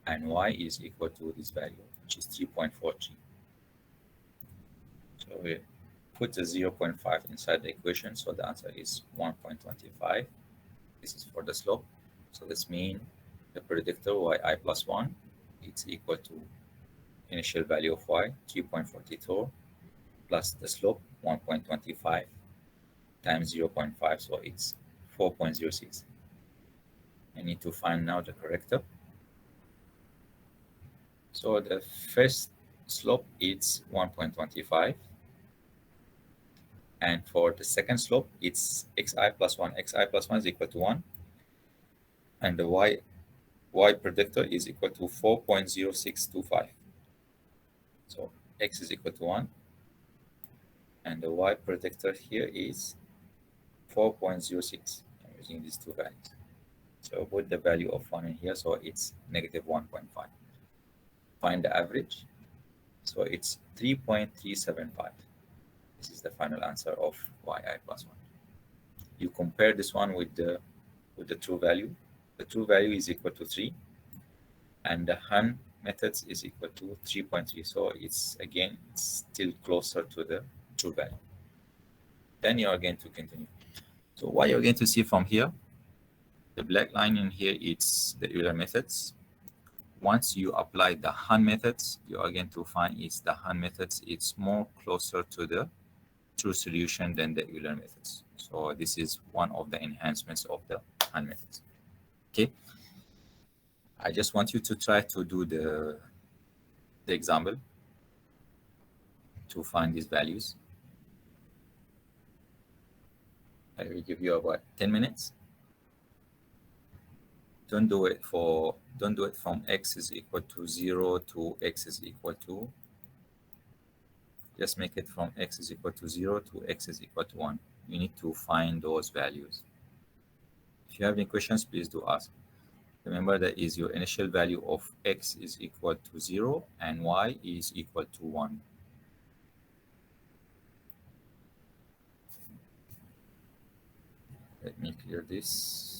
and y is equal to this value, which is 3.43. So we put the 0.5 inside the equation, so the answer is 1.25. This is for the slope. So this means the predictor yi plus 1 is equal to initial value of y, 3.42, plus the slope, 1.25, times 0.5, so it's 4.06. I need to find now the corrector. So the first slope it's 1.25, and for the second slope it's xi plus 1. Xi plus 1 is equal to 1, and the y predictor is equal to 4.0625. So x is equal to 1, and the y predictor here is 4.06. I'm using these two values. So put the value of 1 in here, so it's negative 1.5. Find the average, so it's 3.375. This is the final answer of yi plus 1. You compare this one with the true value. The true value is equal to 3, and the Huen methods is equal to 3.3. So it's still closer to the true value. Then you are going to continue. So what you're going to see from here, the black line in here, it's the Euler methods. Once you apply the Huen methods, you are going to find is the Huen methods, it's more closer to the true solution than the Euler methods. So this is one of the enhancements of the Huen methods. Okay. I just want you to try to do the example to find these values. I will give you about 10 minutes. Don't do it from x is equal to 0 to x is equal to. Just make it from x is equal to 0 to x is equal to 1. You need to find those values. If you have any questions, please do ask. Remember that is your initial value of x is equal to 0 and y is equal to 1. Let me clear this.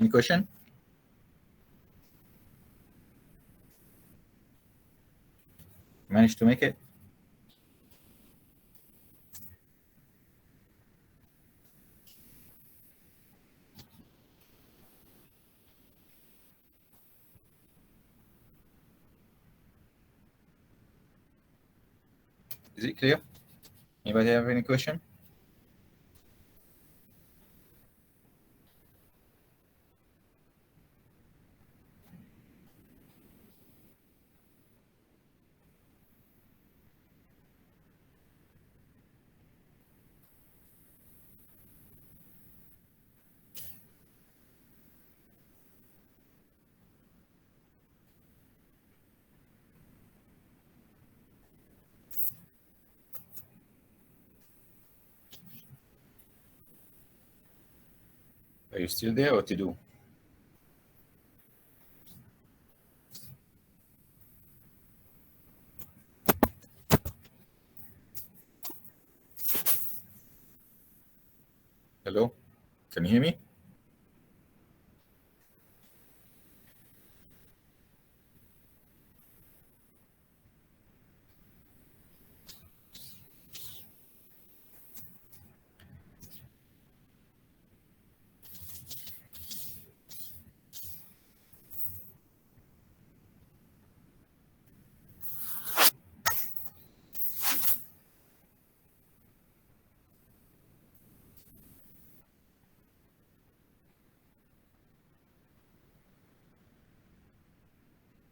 Any question? Managed to make it? Is it clear? Anybody have any question? Are you still there or to do? Hello? Can you hear me?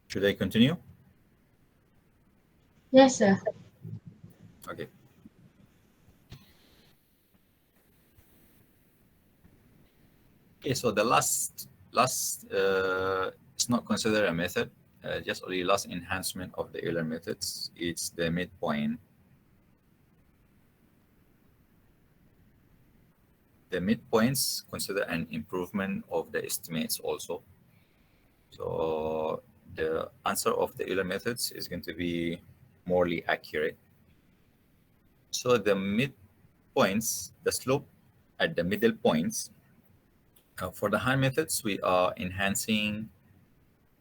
Should I continue? Yes, sir. Okay. Okay, so the last it's not considered a method, just only last enhancement of the Euler methods. It's the midpoint. The midpoints consider an improvement of the estimates also. So the answer of the Euler methods is going to be morely accurate. So the midpoints, the slope at the middle points, for the Huen methods, we are enhancing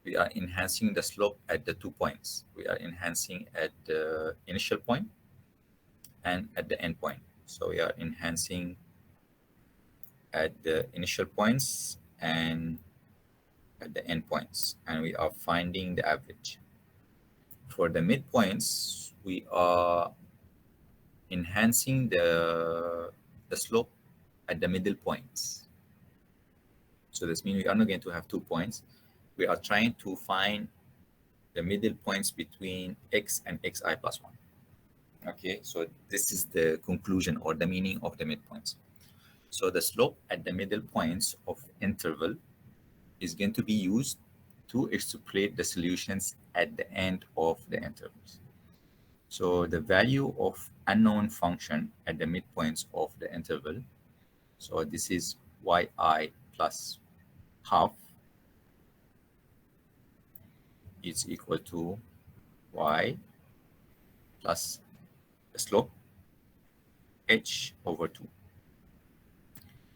the slope at the 2 points. We are enhancing at the initial point and at the end point. So we are enhancing at the initial points and at the end points, and we are finding the average. For the midpoints, we are enhancing the slope at the middle points. So this means we are not going to have 2 points. We are trying to find the middle points between x and xi plus 1. Okay, so this is the conclusion or the meaning of the midpoints. So the slope at the middle points of interval is going to be used to extrapolate the solutions at the end of the intervals. So the value of unknown function at the midpoints of the interval, so this is yi plus half is equal to y plus the slope h over 2.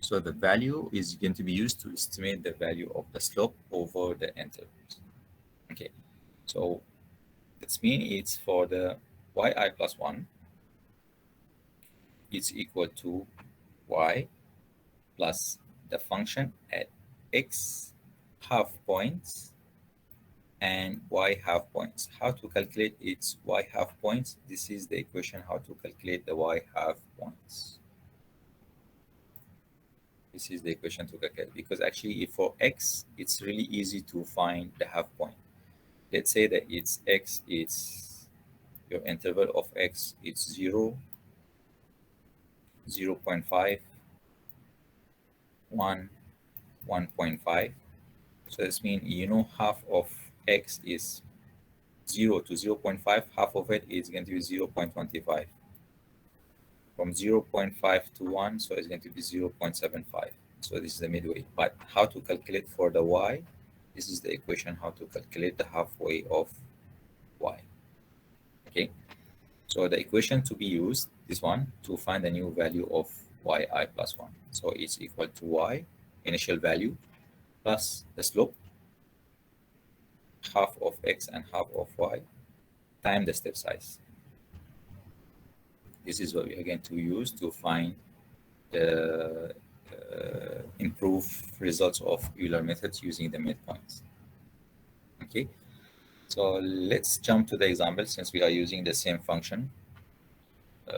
So the value is going to be used to estimate the value of the slope over the intervals. Okay, so this means it's for the yi plus 1, it's equal to y plus the function at x half points and y half points. How to calculate its y half points? This is the equation how to calculate the y half points. This is the equation to calculate, because actually if for x, it's really easy to find the half point. Let's say that it's x, it's your interval of x, it's 0, 0 0.5, 1, 1.5. So this means you know half of x is 0 to 0 0.5, half of it is going to be 0 0.25. From 0 0.5 to 1, so it's going to be 0 0.75. So this is the midway. But how to calculate for the y? This is the equation how to calculate the halfway of y. Okay, so the equation to be used, this one, to find the new value of yi plus 1. So it's equal to y, initial value, plus the slope, half of x and half of y, times the step size. This is what we are going to use to find the improved results of Euler methods using the midpoints. Okay, so let's jump to the example since we are using the same function.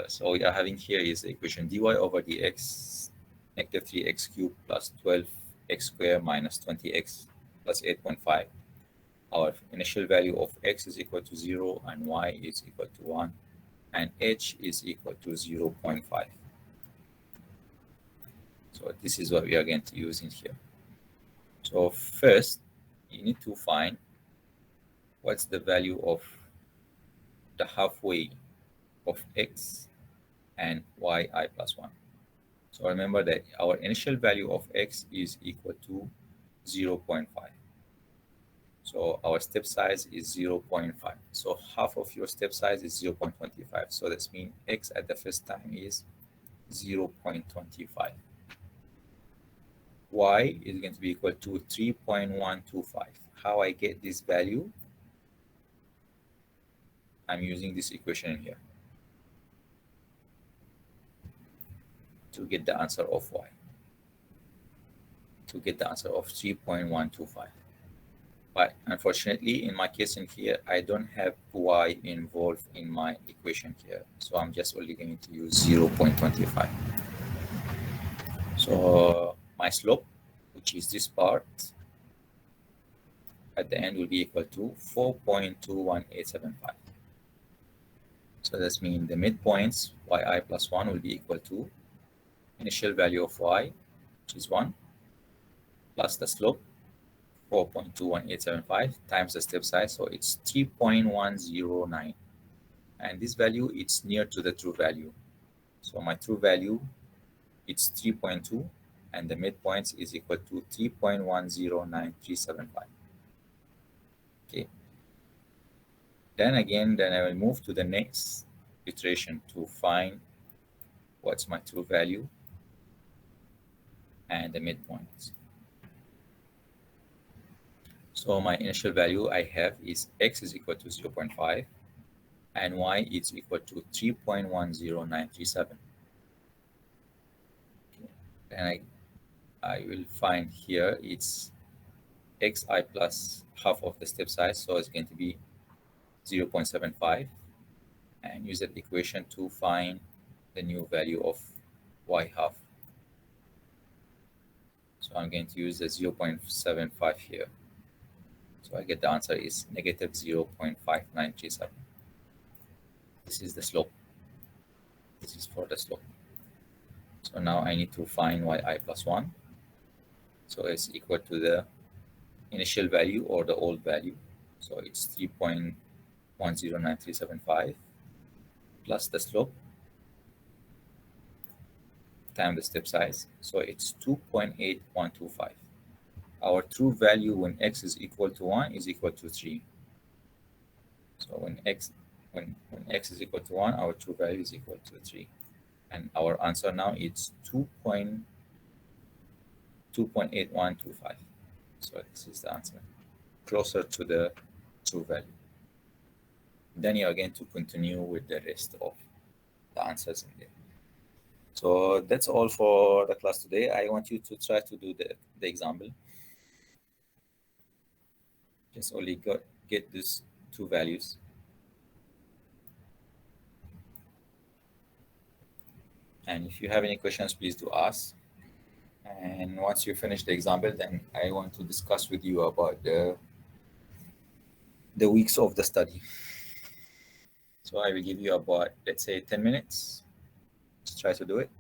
So we are having here is the equation dy over dx negative 3x cubed plus 12x squared minus 20x plus 8.5. Our initial value of x is equal to 0 and y is equal to 1 and h is equal to 0.5. So this is what we are going to use in here. So first, you need to find what's the value of the halfway of x and yi plus 1. So remember that our initial value of x is equal to 0.5. So our step size is 0.5. So half of your step size is 0.25. So that means x at the first time is 0.25. Y is going to be equal to 3.125. How I get this value? I'm using this equation here to get the answer of y, to get the answer of 3.125. But unfortunately, in my case in here, I don't have y involved in my equation here. So I'm just only going to use 0.25. So my slope, which is this part, at the end will be equal to 4.21875. So that means the midpoints, yi plus 1 will be equal to initial value of y, which is 1, plus the slope, 4.21875 times the step size, so it's 3.109. And this value, it's near to the true value. So my true value, it's 3.2, and the midpoints is equal to 3.109375. Okay. Then I will move to the next iteration to find what's my true value and the midpoints. So my initial value I have is x is equal to 0.5 and y is equal to 3.10937. Okay. Then I will find here it's xi plus half of the step size, so it's going to be 0.75, and use that equation to find the new value of y half. So I'm going to use the 0.75 here. So I get the answer is negative 0.5937. This is the slope. This is for the slope. So now I need to find yi plus 1. So it's equal to the initial value or the old value. So it's 3.109375 plus the slope times the step size. So it's 2.8125. Our true value when x is equal to 1 is equal to 3. So when x is equal to 1, our true value is equal to 3. And our answer now is 2.8125. So this is the answer, closer to the true value. Then you are going to continue with the rest of the answers in there. So that's all for the class today. I want you to try to do the example. Just only get these two values. And if you have any questions, please do ask. And once you finish the example, then I want to discuss with you about the weeks of the study. So I will give you about, let's say, 10 minutes to try to do it.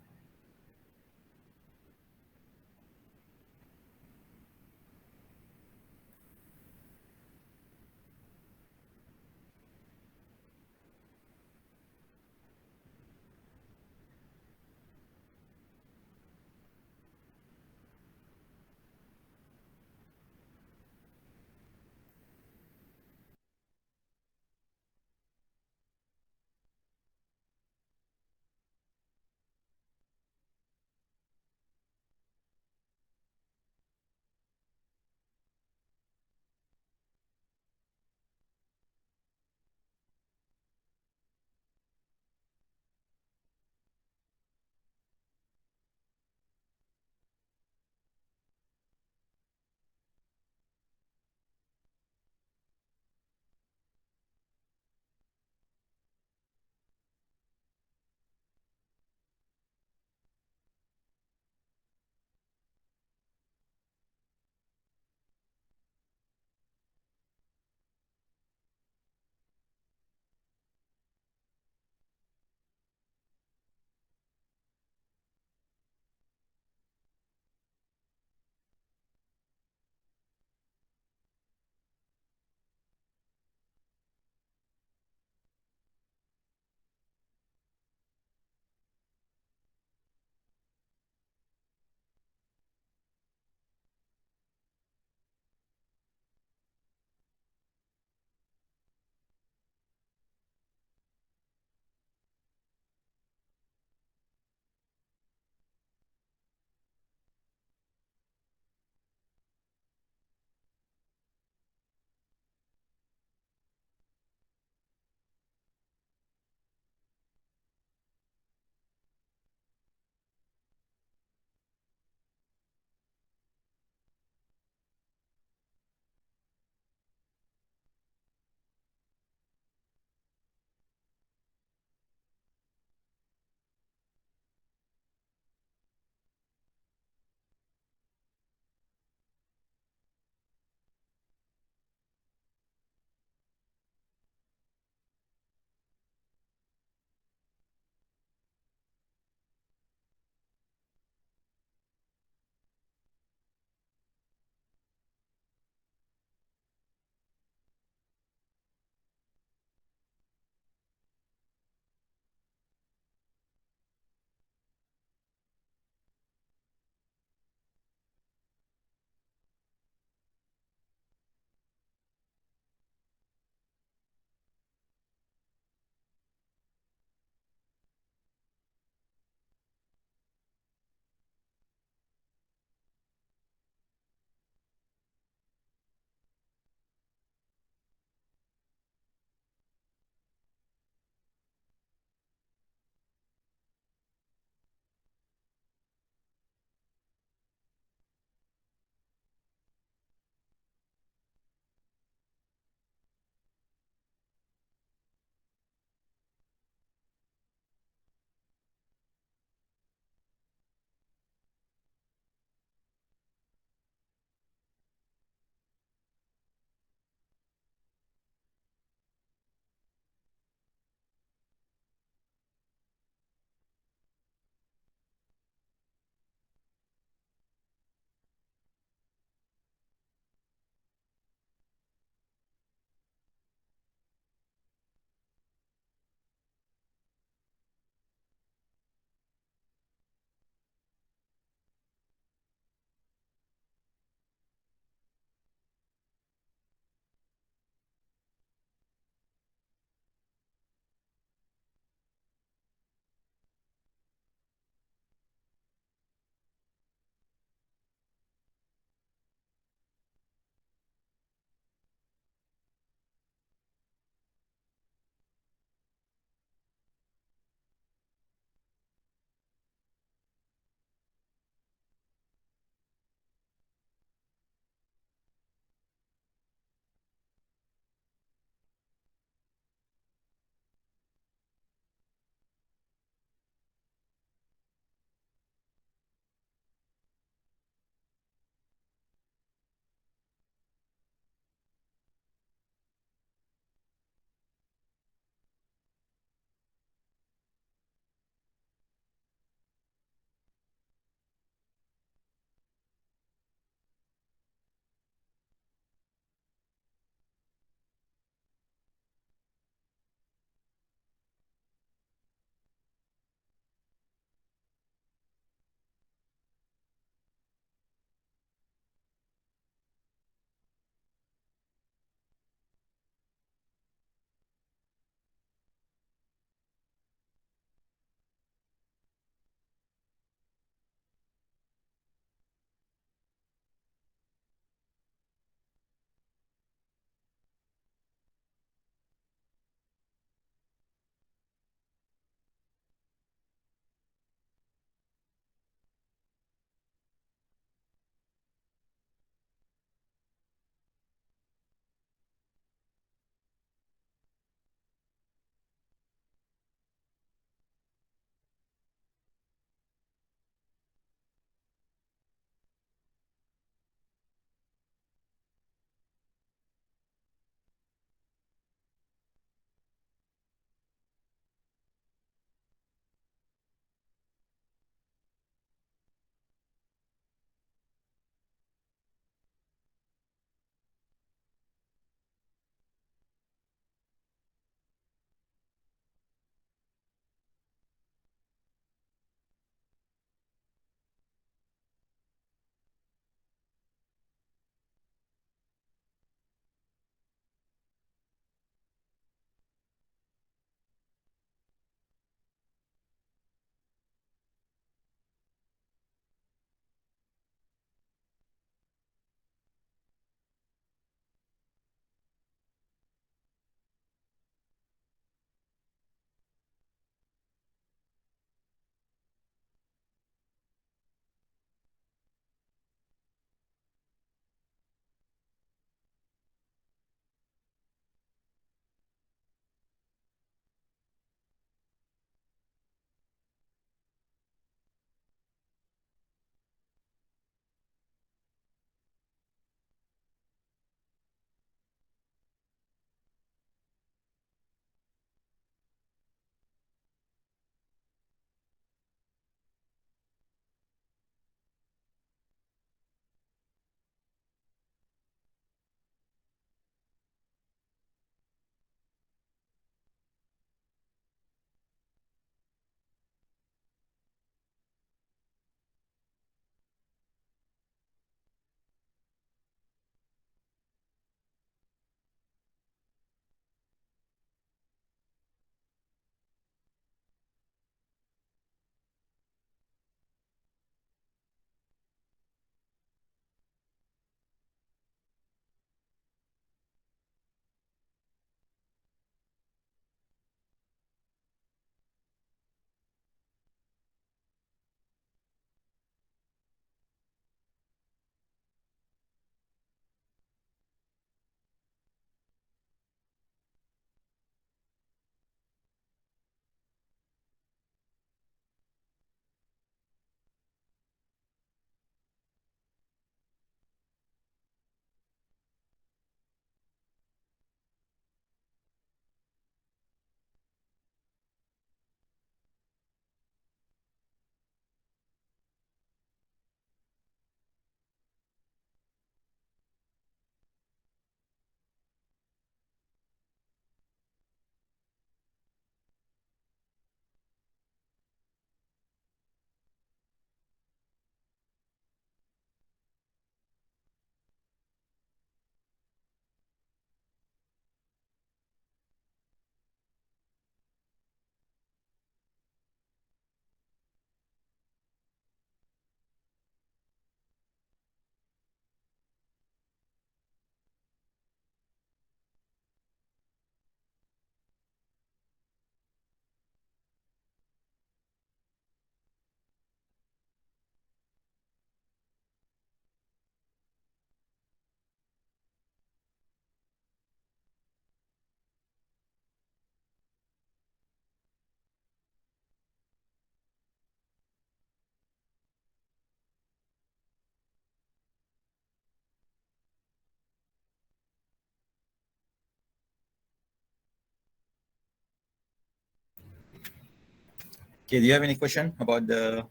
Okay, do you have any question about the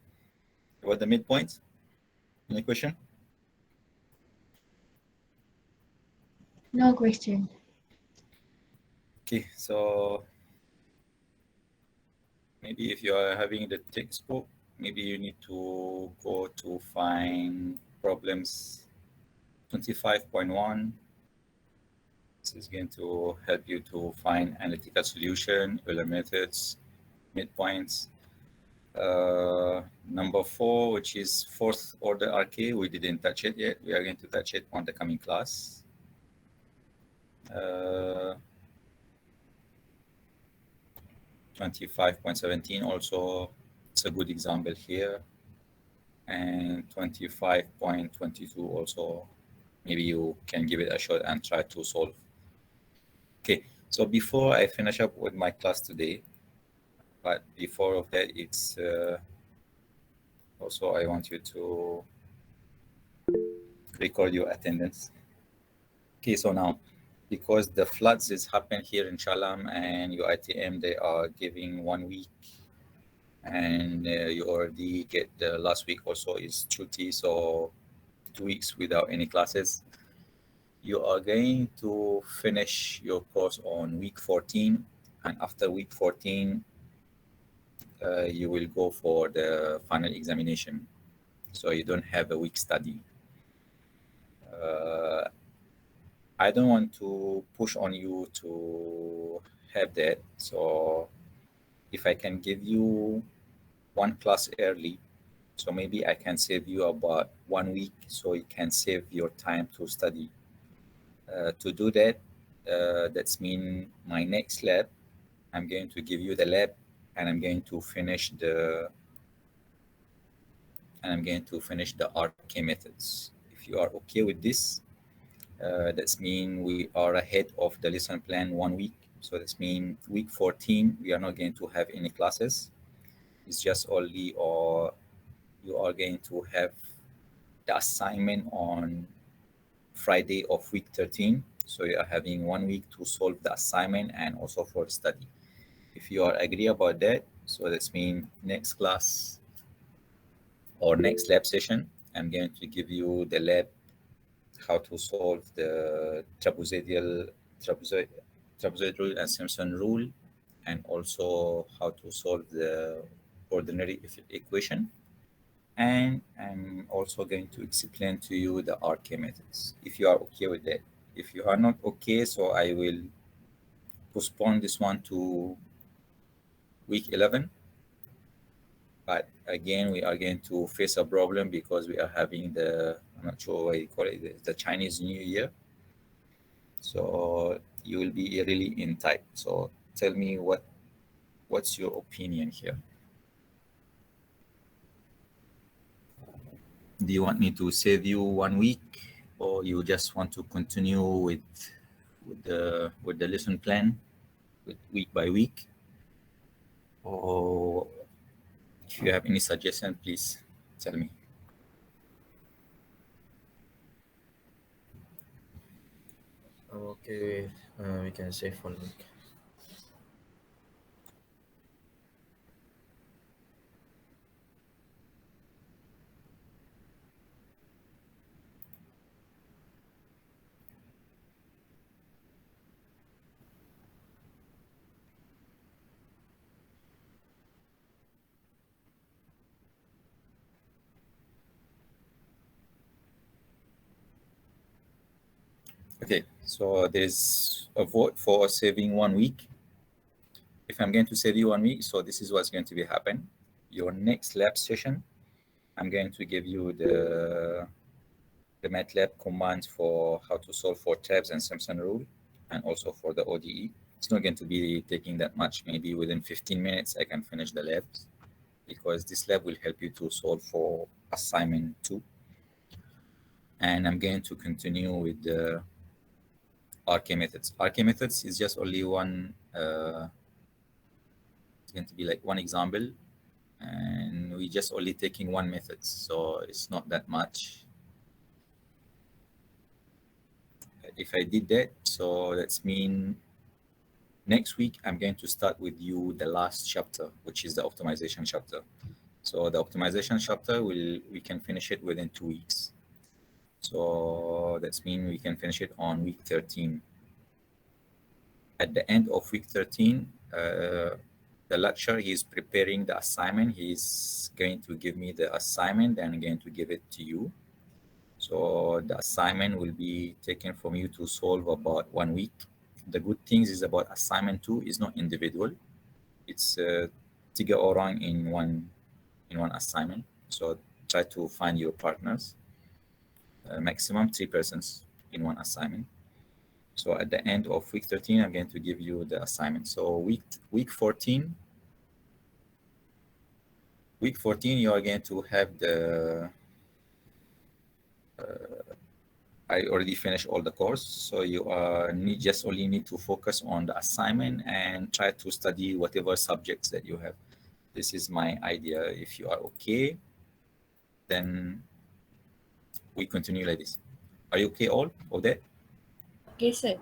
midpoint? Any question? No question. Okay, so maybe if you are having the textbook, maybe you need to go to find problems 25.1. This is going to help you to find analytical solution, Euler methods, midpoints. Number 4, which is fourth order RK, we didn't touch it yet. We are going to touch it on the coming class. 25.17 also, it's a good example here. And 25.22 also, maybe you can give it a shot and try to solve. Okay, so before I finish up with my class today, but before of that, it's also I want you to record your attendance. Okay, so now, because the floods is happening here in Shalam and your ITM, they are giving 1 week, and you already get the last week also is Chuti, so 2 weeks without any classes. You are going to finish your course on week 14, and after week 14, you will go for the final examination. So you don't have a week study. I don't want to push on you to have that. So if I can give you one class early, so maybe I can save you about 1 week, so you can save your time to study. To do that, that's mean my next lab, I'm going to give you the lab, and I'm going to finish the RK methods. If you are okay with this, that's mean we are ahead of the lesson plan 1 week. So that's mean week 14, we are not going to have any classes. It's just only, or you are going to have the assignment on Friday of week 13. So you are having 1 week to solve the assignment and also for study. If you are agree about that, so that's mean next class or next lab session, I'm going to give you the lab, how to solve the trapezoid rule and Simpson rule, and also how to solve the ordinary equation. And I'm also going to explain to you the RK methods, if you are okay with that. If you are not okay, so I will postpone this one to week 11. But again, we are going to face a problem because we are having I'm not sure what you call it, the Chinese New Year. So you will be really in tight. So tell me what's your opinion here? Do you want me to save you 1 week, or you just want to continue with the lesson plan, with week by week? Or if you have any suggestion, please tell me. Okay, we can save 1 week. Okay, so there's a vote for saving 1 week. If I'm going to save you 1 week, so this is what's going to be happen. Your next lab session, I'm going to give you the MATLAB commands for how to solve for tabs and Simpson rule, and also for the ODE. It's not going to be taking that much. Maybe within 15 minutes, I can finish the labs, because this lab will help you to solve for assignment 2. And I'm going to continue with the RK methods. RK methods is just only one, it's going to be like one example, and we just only taking one method, so it's not that much. If I did that, so that's mean Next week, I'm going to start with you the last chapter, which is the optimization chapter. So the optimization chapter, we can finish it within 2 weeks. So that's mean we can finish it on week 13. At the end of week 13, the lecturer, he's preparing the assignment. He's going to give me the assignment, then I'm going to give it to you. So the assignment will be taken from you to solve about 1 week. The good things is about assignment 2 is not individual. It's 3 orang in one assignment. So try to find your partners. Maximum 3 persons in one assignment. So at the end of week 13, I'm going to give you the assignment. So week 14, you are going to have the. I already finished all the course, so you just only need to focus on the assignment and try to study whatever subjects that you have. This is my idea. If you are okay, then we continue like this. Are you okay all of that? Okay, sir.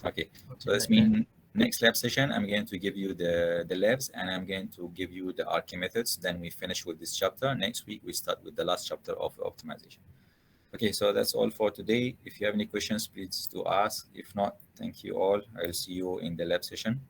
Okay, so that's mean next lab session, I'm going to give you the labs and I'm going to give you the RK methods. Then we finish with this chapter. Next week, we start with the last chapter of optimization. Okay, so that's all for today. If you have any questions, please do ask. If not, thank you all. I will see you in the lab session.